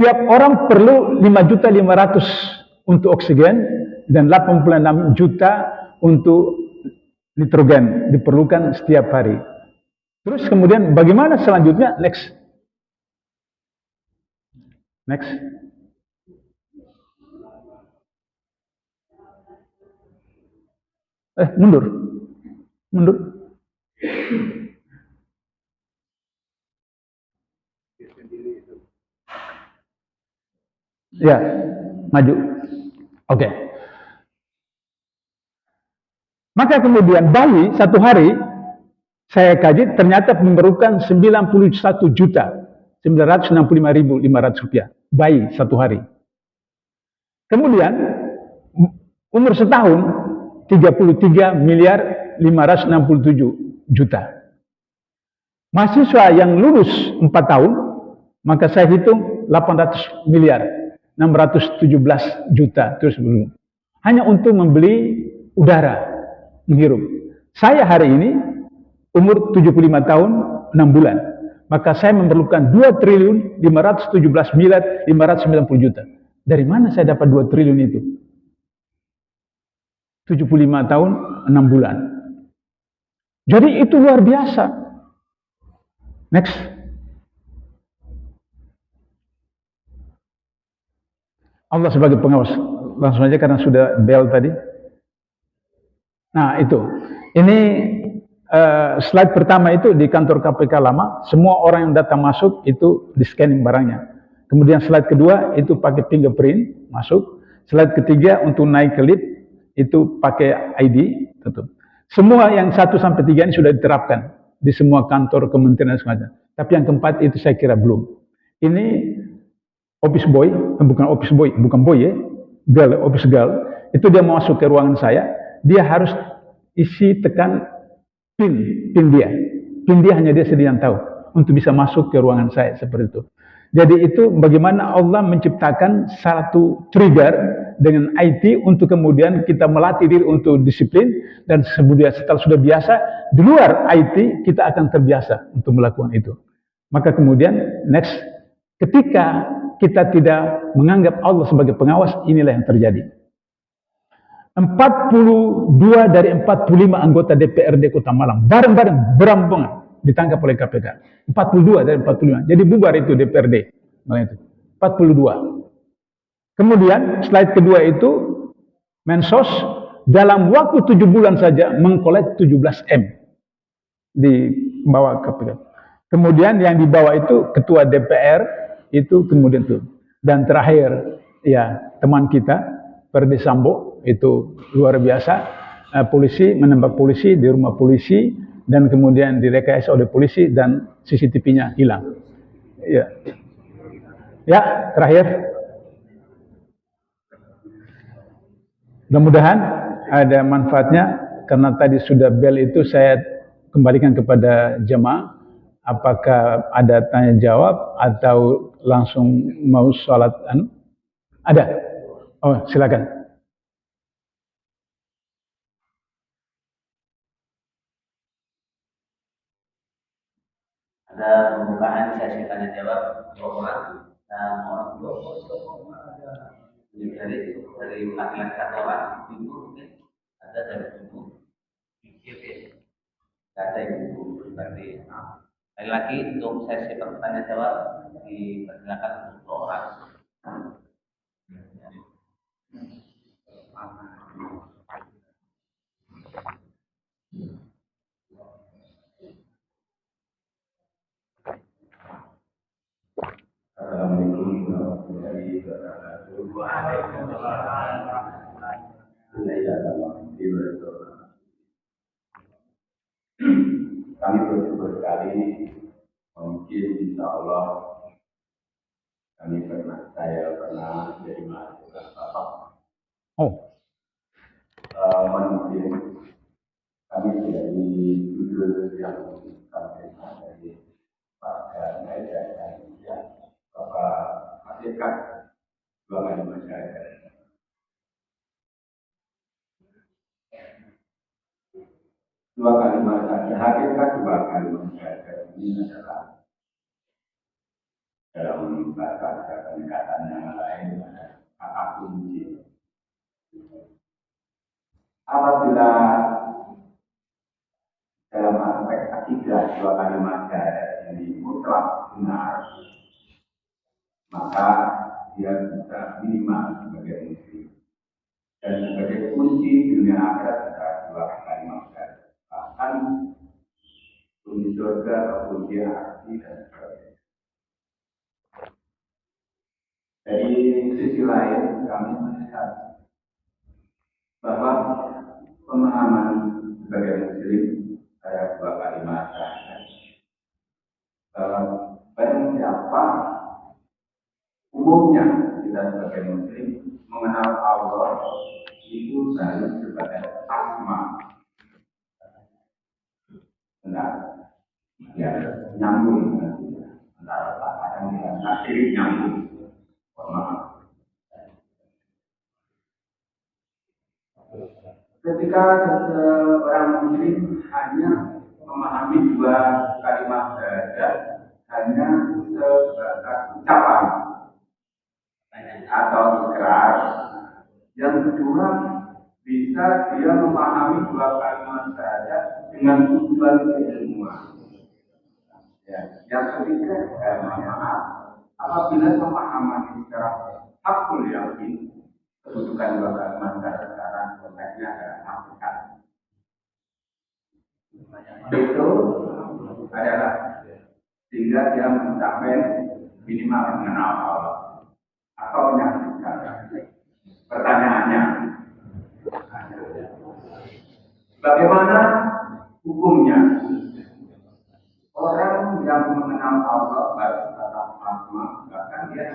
tiap orang perlu 5.500.000 untuk oksigen dan 86 juta untuk nitrogen diperlukan setiap hari. Terus kemudian bagaimana selanjutnya? Next. Next. Mundur. Mundur. Ya, maju. Oke. Maka kemudian bayi satu hari saya kaji ternyata memerlukan 91.965.500 rupiah. Bayi satu hari. Kemudian umur setahun 33.567 juta. Mahasiswa yang lulus 4 tahun, maka saya hitung 800 miliar, 617 juta terus belum. Hanya untuk membeli udara, menghirup. Saya hari ini umur 75 tahun 6 bulan, maka saya memerlukan 2.517.590 juta. Dari mana saya dapat 2 triliun itu? 75 tahun 6 bulan. Jadi itu luar biasa. Next. Allah sebagai pengawas. Langsung aja karena sudah bel tadi. Nah itu. Ini slide pertama itu di kantor KPK lama. Semua orang yang datang masuk itu di scanning barangnya. Kemudian slide kedua itu pakai fingerprint masuk. Slide ketiga untuk naik ke lift itu pakai ID, tutup. Semua yang 1 sampai 3 ini sudah diterapkan di semua kantor kementerian dan semacamnya. Tapi yang keempat itu saya kira belum. Ini office boy, bukan office boy, bukan boy ya, girl, office girl. Itu dia mau masuk ke ruangan saya, dia harus isi tekan pin dia. Pin dia hanya dia sendiri yang tahu untuk bisa masuk ke ruangan saya seperti itu. Jadi itu bagaimana Allah menciptakan satu trigger dengan IT untuk kemudian kita melatih diri untuk disiplin dan kemudian setelah sudah biasa di luar IT kita akan terbiasa untuk melakukan itu. Maka kemudian next ketika kita tidak menganggap Allah sebagai pengawas, inilah yang terjadi. 42 dari 45 anggota DPRD Kota Malang bareng-bareng berampungan ditangkap oleh KPK. 42 dari 45. Jadi bubar itu DPRD. 42. Kemudian slide kedua itu Mensos dalam waktu 7 bulan saja mengkolek 17 M di bawah KPK. Kemudian yang dibawa itu ketua DPR itu kemudian tuh. Dan terakhir ya teman kita Ferdi Sambo itu luar biasa. Polisi menembak polisi di rumah polisi dan kemudian direkayasa oleh polisi dan CCTV-nya hilang. Ya. Ya, terakhir. Mudah-mudahan ada manfaatnya karena tadi sudah bel itu saya kembalikan kepada jemaah Apakah ada tanya jawab atau langsung mau sholat? Ada? Oh, silakan. Ada pembukaan sesi tanya jawab orang dan orang dari laki-laki satu orang ibu mungkin ada dari ibu pikir ada ibu berarti laki-laki untuk sesi pertanyaan jawab dipersilakan untuk orang. Assalamualaikum warahmatullahi wabarakatuh. Kami bersyukur sekali, mungkin insya Allah saya pernah jadi mahasiswa Bapak. Mungkin kami tidak di judul yang disampaikan dari Pak Garnaya dan Bapak hasilkan dua kali masyarakat. Dua kali masyarakat, hakikat dua kali masyarakat ini adalah dalam bahasa pendekatan yang lain ada kata kunci. Apabila dalam aspek akidah dua kali masyarakat ini mutlak benar, maka dia bisa minimal sebagai muslim dan sebagai kunci dunia akhirat adalah dua kali masyarakat. Bahkan kunci surga atau kunci hati dan sebagainya. Dari sisi lain kami melihat bahwa pemahaman sebagai muslim saya dua kali masyarakat bahwa barang siapa umumnya kita sebagai muslim mengenal Allah itu harus sebagai asma. Benar, ya nyambung antara kadang dengan akhir nyambung. Ketika seorang muslim hanya memahami dua kalimat syahadat hanya sebatas ucapan atau ikrar, yang kedua bisa dia memahami dua kalimat syahadat dengan tujuan keilmuan. Ya. Yang ketiga, maaf, apabila pemahaman secara hakul yakin, kedudukan dua kalimat syahadat sekarang konteksnya adalah hakikat. Itu adalah sehingga dia mencapai minimal mengenal Allah atau menyaksikan. Pertanyaannya, bagaimana hukumnya orang yang mengenal Allah baru tetap asma, bahkan dia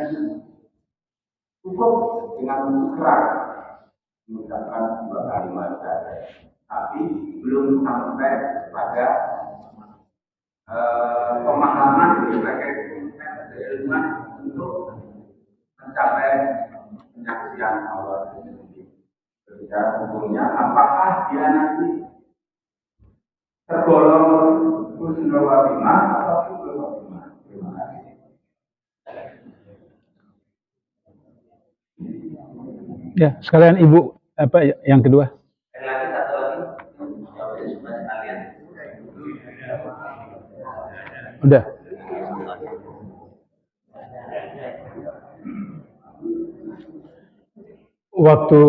cukup dengan mengucapkan mengucapkan dua kalimat saja, tapi belum sampai pada pemahaman sebagai keilmuan untuk mencapai penyaksian Allah sendiri. Secara hukumnya, apakah dia nanti tergolong husnul khotimah atau su'ul khotimah? Terima kasih. Ya, sekalian Ibu, apa yang kedua? Lagi satu lagi, sekalian. Udah. Waktu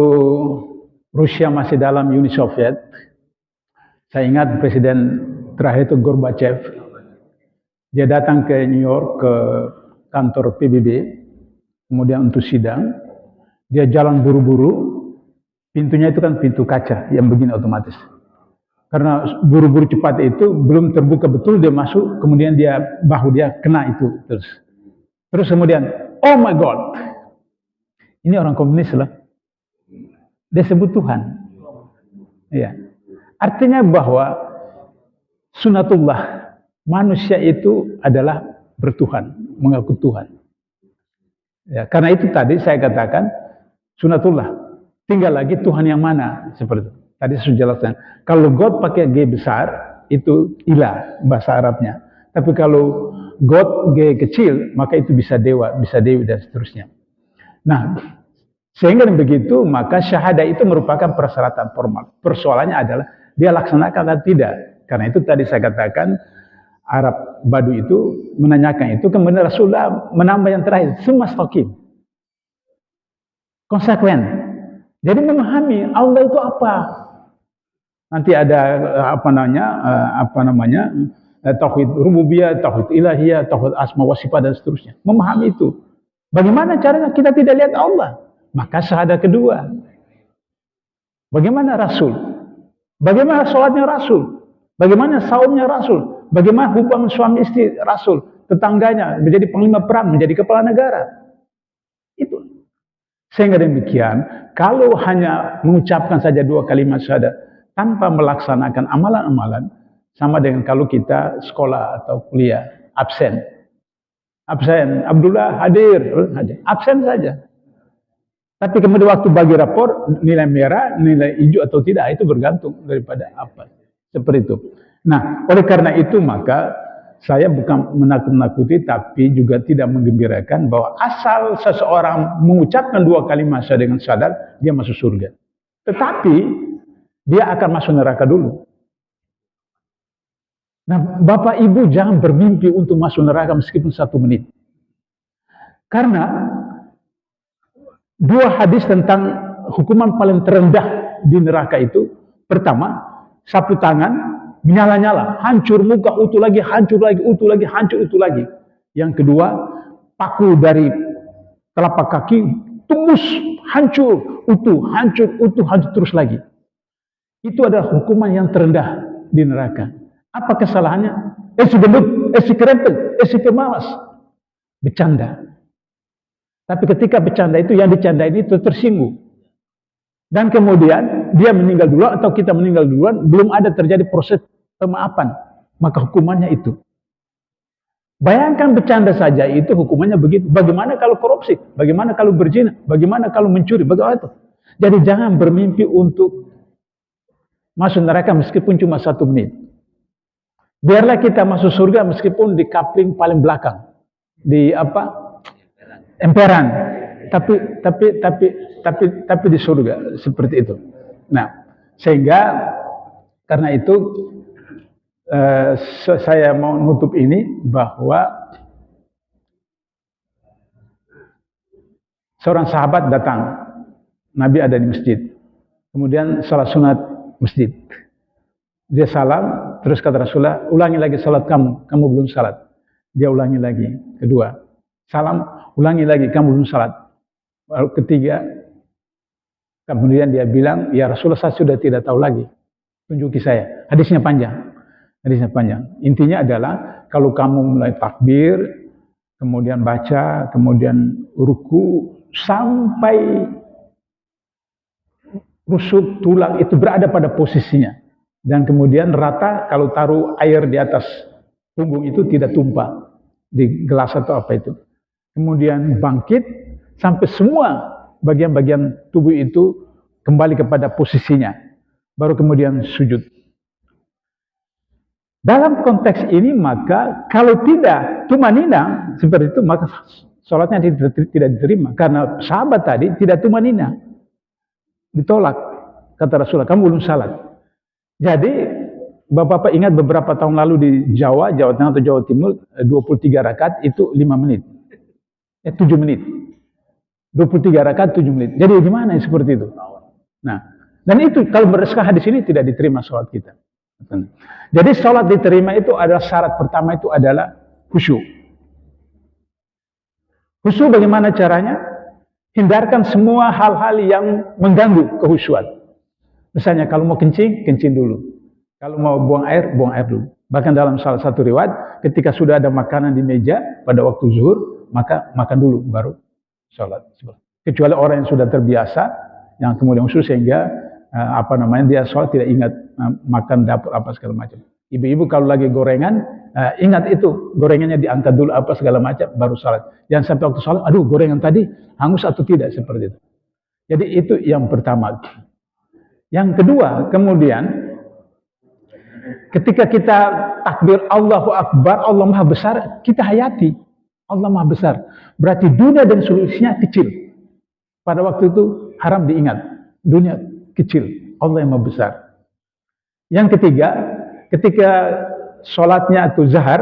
Rusia masih dalam Uni Soviet, saya ingat presiden terakhir itu Gorbachev. Dia datang ke New York ke kantor PBB, kemudian untuk sidang. Dia jalan buru-buru, pintunya itu kan pintu kaca yang begini otomatis. Karena buru-buru cepat itu belum terbuka betul, dia masuk, kemudian bahu dia kena itu terus. Terus kemudian, oh my God, ini orang komunis lah. Dia sebut Tuhan. Ya. Artinya bahwa sunatullah manusia itu adalah bertuhan, mengaku Tuhan. Ya, karena itu tadi saya katakan sunatullah. Tinggal lagi Tuhan yang mana, seperti itu. Tadi sudah jelaskan. Kalau God pakai G besar, itu ilah bahasa Arabnya. Tapi kalau God G kecil, maka itu bisa dewa, bisa dewi dan seterusnya. Nah, sehingga begitu maka syahadah itu merupakan persyaratan formal. Persoalannya adalah dia laksanakan atau tidak. Karena itu tadi saya katakan Arab Badu itu menanyakan itu, kemudian Rasulullah menambah yang terakhir, semastaqim, konsekuen. Jadi memahami Allah itu apa. Nanti ada apa namanya tauhid rububiyah, tauhid ilahiyah, tauhid asma wa sifat dan seterusnya. Memahami itu. Bagaimana caranya kita tidak lihat Allah? Maka syahadah kedua. Bagaimana Rasul? Bagaimana sholatnya Rasul? Bagaimana saumnya Rasul? Bagaimana hubungan suami istri Rasul? Tetangganya menjadi panglima perang, menjadi kepala negara. Itu. Sehingga demikian, kalau hanya mengucapkan saja 2 kalimat syahadah tanpa melaksanakan amalan-amalan, sama dengan kalau kita sekolah atau kuliah absen. Absen, Abdullah hadir, absen saja. Tapi kemudian waktu bagi rapor, nilai merah, nilai hijau atau tidak, itu bergantung daripada apa. Seperti itu. Nah, oleh karena itu maka saya bukan menakut-nakuti, tapi juga tidak menggembirakan bahwa asal seseorang mengucapkan 2 kalimat syahadat dengan sadar, dia masuk surga. Tetapi dia akan masuk neraka dulu. Nah, Bapak Ibu jangan bermimpi untuk masuk neraka meskipun 1 menit. Karena 2 hadis tentang hukuman paling terendah di neraka itu, pertama, sapu tangan menyala-nyala, hancur muka, utuh lagi, hancur lagi, utuh lagi, hancur, utuh lagi. Yang kedua, paku dari telapak kaki tembus, hancur, utuh, hancur terus lagi. Itu adalah hukuman yang terendah di neraka. Apa kesalahannya? Si gendut, si kerempel, si pemalas. Bercanda. Tapi ketika bercanda itu, yang dicandain itu tersinggung. Dan kemudian dia meninggal duluan atau kita meninggal duluan, belum ada terjadi proses pemaafan, maka hukumannya itu. Bayangkan bercanda saja itu hukumannya begitu. Bagaimana kalau korupsi? Bagaimana kalau berzina? Bagaimana kalau mencuri? Bagaimana itu? Jadi jangan bermimpi untuk masuk neraka meskipun cuma 1 menit. Biarlah kita masuk surga meskipun di kapling paling belakang, di emperan. Tapi di surga seperti itu. Nah, sehingga karena itu saya mau nutup ini bahwa seorang sahabat datang, Nabi ada di masjid, kemudian salat sunat masjid. Dia salam, terus kata Rasulullah, ulangi lagi salat kamu belum salat. Dia ulangi lagi, kedua, salam, ulangi lagi, kamu belum salat. Lalu ketiga, kemudian dia bilang, ya Rasulullah saya sudah tidak tahu lagi, tunjuki saya. Hadisnya panjang. Intinya adalah kalau kamu mulai takbir, kemudian baca, kemudian ruku, sampai rusuk tulang itu berada pada posisinya. Dan kemudian rata, kalau taruh air di atas punggung itu tidak tumpah di gelas atau apa itu. Kemudian bangkit, sampai semua bagian-bagian tubuh itu kembali kepada posisinya. Baru kemudian sujud. Dalam konteks ini maka kalau tidak tumanina seperti itu, maka sholatnya tidak diterima. Karena sahabat tadi tidak tumanina. Ditolak. Kata Rasulullah, kamu belum salat. Jadi Bapak-bapak ingat beberapa tahun lalu di Jawa Tengah atau Jawa Timur, 23 rakaat itu 5 menit. 7 menit. 23 rakaat 7 menit. Jadi gimana seperti itu? Nah, dan itu kalau berdasarkan hadis ini tidak diterima sholat kita. Jadi sholat diterima itu adalah syarat pertama itu adalah khusyuk. Khusyuk bagaimana caranya? Hindarkan semua hal-hal yang mengganggu kehusyuan. Misalnya kalau mau kencing, kencing dulu. Kalau mau buang air dulu. Bahkan dalam salah satu riwayat, ketika sudah ada makanan di meja pada waktu zuhur, maka makan dulu baru sholat. Kecuali orang yang sudah terbiasa, yang kemudian khusyuk sehingga dia sholat tidak ingat makan dapur apa segala macam. Ibu-ibu kalau lagi gorengan, ingat itu gorengannya diangkat dulu apa segala macam baru salat. Jangan sampai waktu salat, aduh gorengan tadi hangus atau tidak seperti itu. Jadi itu yang pertama. Yang kedua, kemudian ketika kita takbir Allahu Akbar, Allah Maha Besar, kita hayati Allah Maha Besar. Berarti dunia dan seluruh isinya kecil. Pada waktu itu haram diingat. Dunia kecil, Allah yang Maha Besar. Yang ketiga, ketika sholatnya atau zahar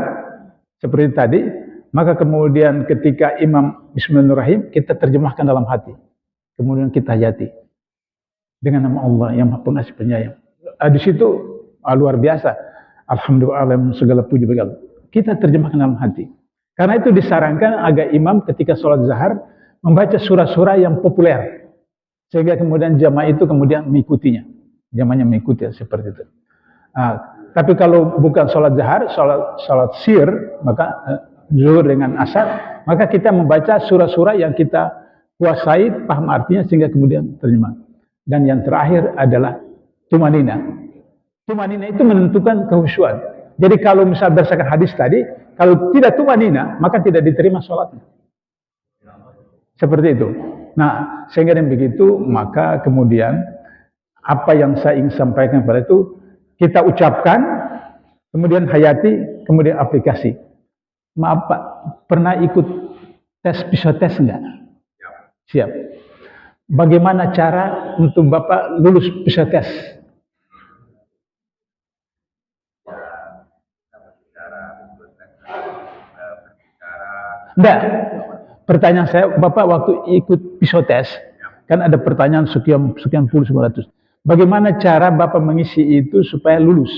seperti tadi, maka kemudian ketika imam Bismillahirrahmanirrahim, kita terjemahkan dalam hati. Kemudian kita hayati dengan nama Allah yang Maha Pengasih Penyayang. Di situ luar biasa. Alhamdulillah segala puji bagi Allah. Kita terjemahkan dalam hati. Karena itu disarankan agar imam ketika sholat zahar membaca surah-surah yang populer. Sehingga kemudian jamaah itu kemudian mengikutinya. Jamaahnya mengikuti seperti itu. Tapi kalau bukan sholat zahar, sholat sir, maka zuhur dengan asar, maka kita membaca surah-surah yang kita kuasai, paham artinya sehingga kemudian terjemah. Dan yang terakhir adalah tumanina. Tumanina itu menentukan kehusyuan. Jadi kalau misal berdasarkan hadis tadi, kalau tidak tumanina, maka tidak diterima sholatnya. Seperti itu. Nah, sehingga dengan begitu, maka kemudian apa yang saya ingin sampaikan pada itu, kita ucapkan, kemudian hayati, kemudian aplikasi. Maaf Pak, pernah ikut tes psikotes enggak? Siap. Bagaimana cara untuk Bapak lulus psikotes? Enggak. Pertanyaan saya, Bapak waktu ikut psikotes, kan ada pertanyaan sekian puluh 900. Bagaimana cara Bapak mengisi itu supaya lulus?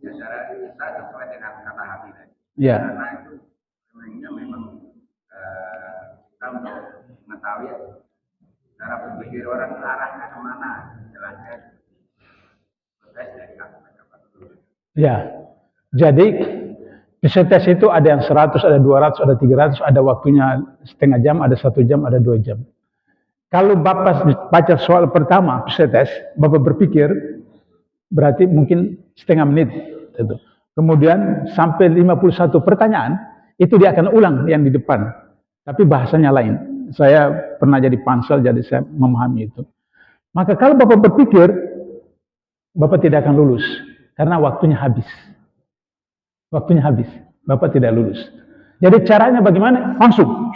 Ya, cara kita sesuai dengan kata hati. Ya. Karena itu sebenarnya memang kita untuk mengetahui cara berpikir orang arahnya kemana jelaskan. Ya. Jadi psikotes itu ada yang 100, ada 200, ada 300, ada waktunya setengah jam, ada 1 jam, ada 2 jam. Kalau Bapak baca soal pertama psikotes, Bapak berpikir berarti mungkin setengah menit. Gitu. Kemudian sampai 51 pertanyaan, itu dia akan ulang yang di depan. Tapi bahasanya lain. Saya pernah jadi pansel, jadi saya memahami itu. Maka kalau Bapak berpikir, Bapak tidak akan lulus. Karena waktunya habis. Waktunya habis, Bapak tidak lulus. Jadi caranya bagaimana? Langsung.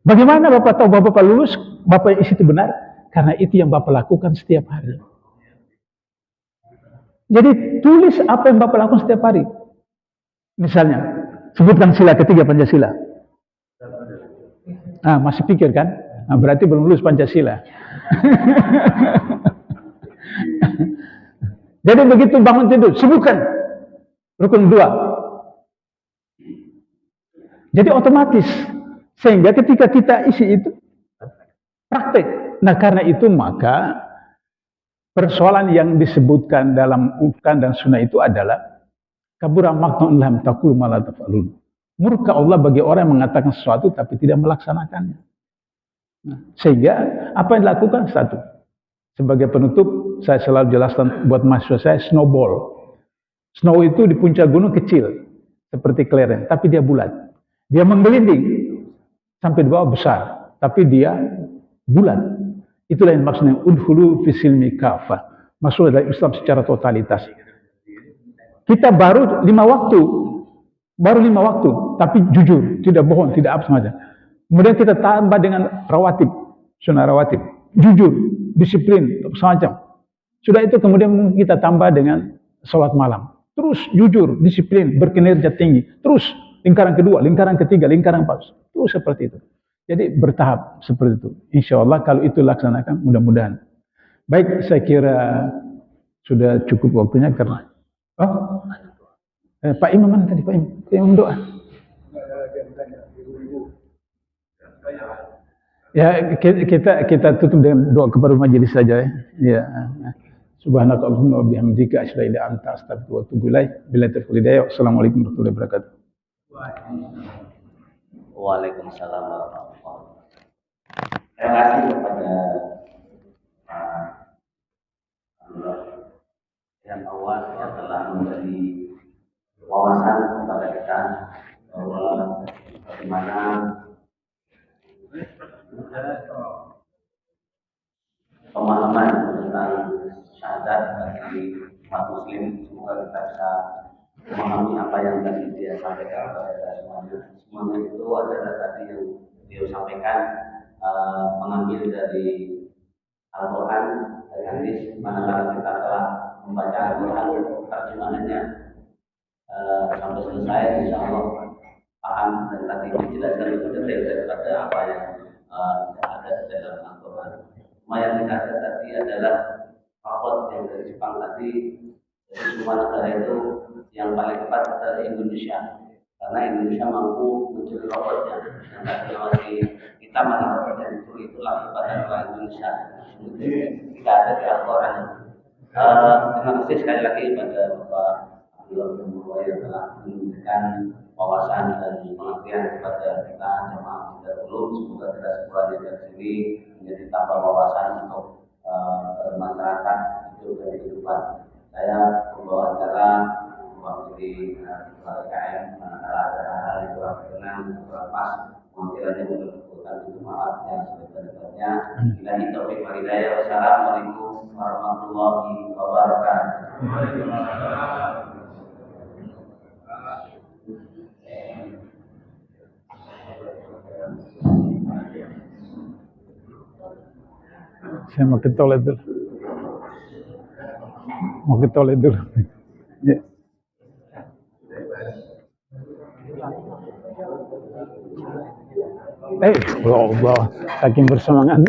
Bagaimana Bapak tahu Bapak lulus? Bapak isi itu benar? Karena itu yang Bapak lakukan setiap hari. Jadi tulis apa yang Bapak lakukan setiap hari. Misalnya, sebutkan sila ketiga Pancasila. Masih pikir kan? Berarti belum lulus Pancasila. Jadi begitu bangun tidur, sebutkan rukun 2. Jadi otomatis. Sehingga ketika kita isi itu, praktek. Nah karena itu maka persoalan yang disebutkan dalam Quran dan Sunnah itu adalah kabura maqtun lam taqulu ma la taf'alun. Murka Allah bagi orang yang mengatakan sesuatu tapi tidak melaksanakannya. Nah, sehingga apa yang dilakukan? Satu. Sebagai penutup, saya selalu jelaskan buat mahasiswa saya, snowball. Snow itu di puncak gunung kecil, seperti kelereng, tapi dia bulat. Dia menggelinding sampai di bawah besar, tapi dia bulat. Itulah yang maksudnya udhulu fisilmi kafah. Masuk dari Islam secara totalitas. Kita baru 5 waktu, tapi jujur, tidak bohong, tidak apa semacam. Kemudian kita tambah dengan rawatib, sunnah rawatib, jujur, disiplin, semacam. Sudah itu kemudian kita tambah dengan sholat malam. Terus jujur, disiplin, berkinerja tinggi. Terus lingkaran kedua, lingkaran ketiga, lingkaran empat. Terus seperti itu. Jadi bertahap seperti itu. Insya Allah kalau itu laksanakan, mudah-mudahan. Baik, saya kira sudah cukup waktunya karena. Pak Imam mana tadi? Pak Imam doa. Ya, kita tutup dengan doa kepada majelis saja ya. Ya. Subhanakallahumma wa bihamdika asyhadu an la ilaha illa anta astaghfiruka wa atubu ilaik. Billahi taufiq wal hidayah. Wassalamualaikum warahmatullahi wabarakatuh. Waalaikumsalam warahmatullahi wabarakatuh. Terima kasih kepada Pak Abdullah yang awal yang telah memberi wawasan kepada kita bahwa bagaimana pemahaman tentang syahadat bagi umat muslim. Semoga kita bisa memahami apa yang tadi dia sampaikan kepada kita semuanya. Semuanya itu adalah tadi yang dia sampaikan mengambil dari Al-Quran dari hadis. Manakala kita telah membaca Al-Quran terjemahannya sampai selesai, insya Allah paham dan tadi dijelaskan itu detail daripada apa yang ada di dalam Al-Quran. Yang kita ada tadi adalah rapot yang dari Jepang tadi. Jadi semua negara itu yang paling tepat adalah Indonesia, karena Indonesia mampu mencuri robotnya. Dan tadi masih kita mana robotnya itulah kepada orang Indonesia. Tidak ada di Al-Quran. Terima kasih sekali lagi kepada Bapak Abdullah bin Muhammad yang telah memberikan wawasan dan pengertian kepada kita jemaah kita dulu. Semoga kita semuanya dari sini menjadi tambah wawasan untuk masyarakat hidup dan kehidupan. Saya membawa acara mewakili KM, manakala ada hal yang kurang berkenan, kurang pas, pengambilannya bukan itu maaf yang sebetulnya. Bila taufik wal hidayah. Wassalamualaikum warahmatullahi wabarakatuh. Saya mau ke toilet dulu. Ya. Allah, saking bersemangat.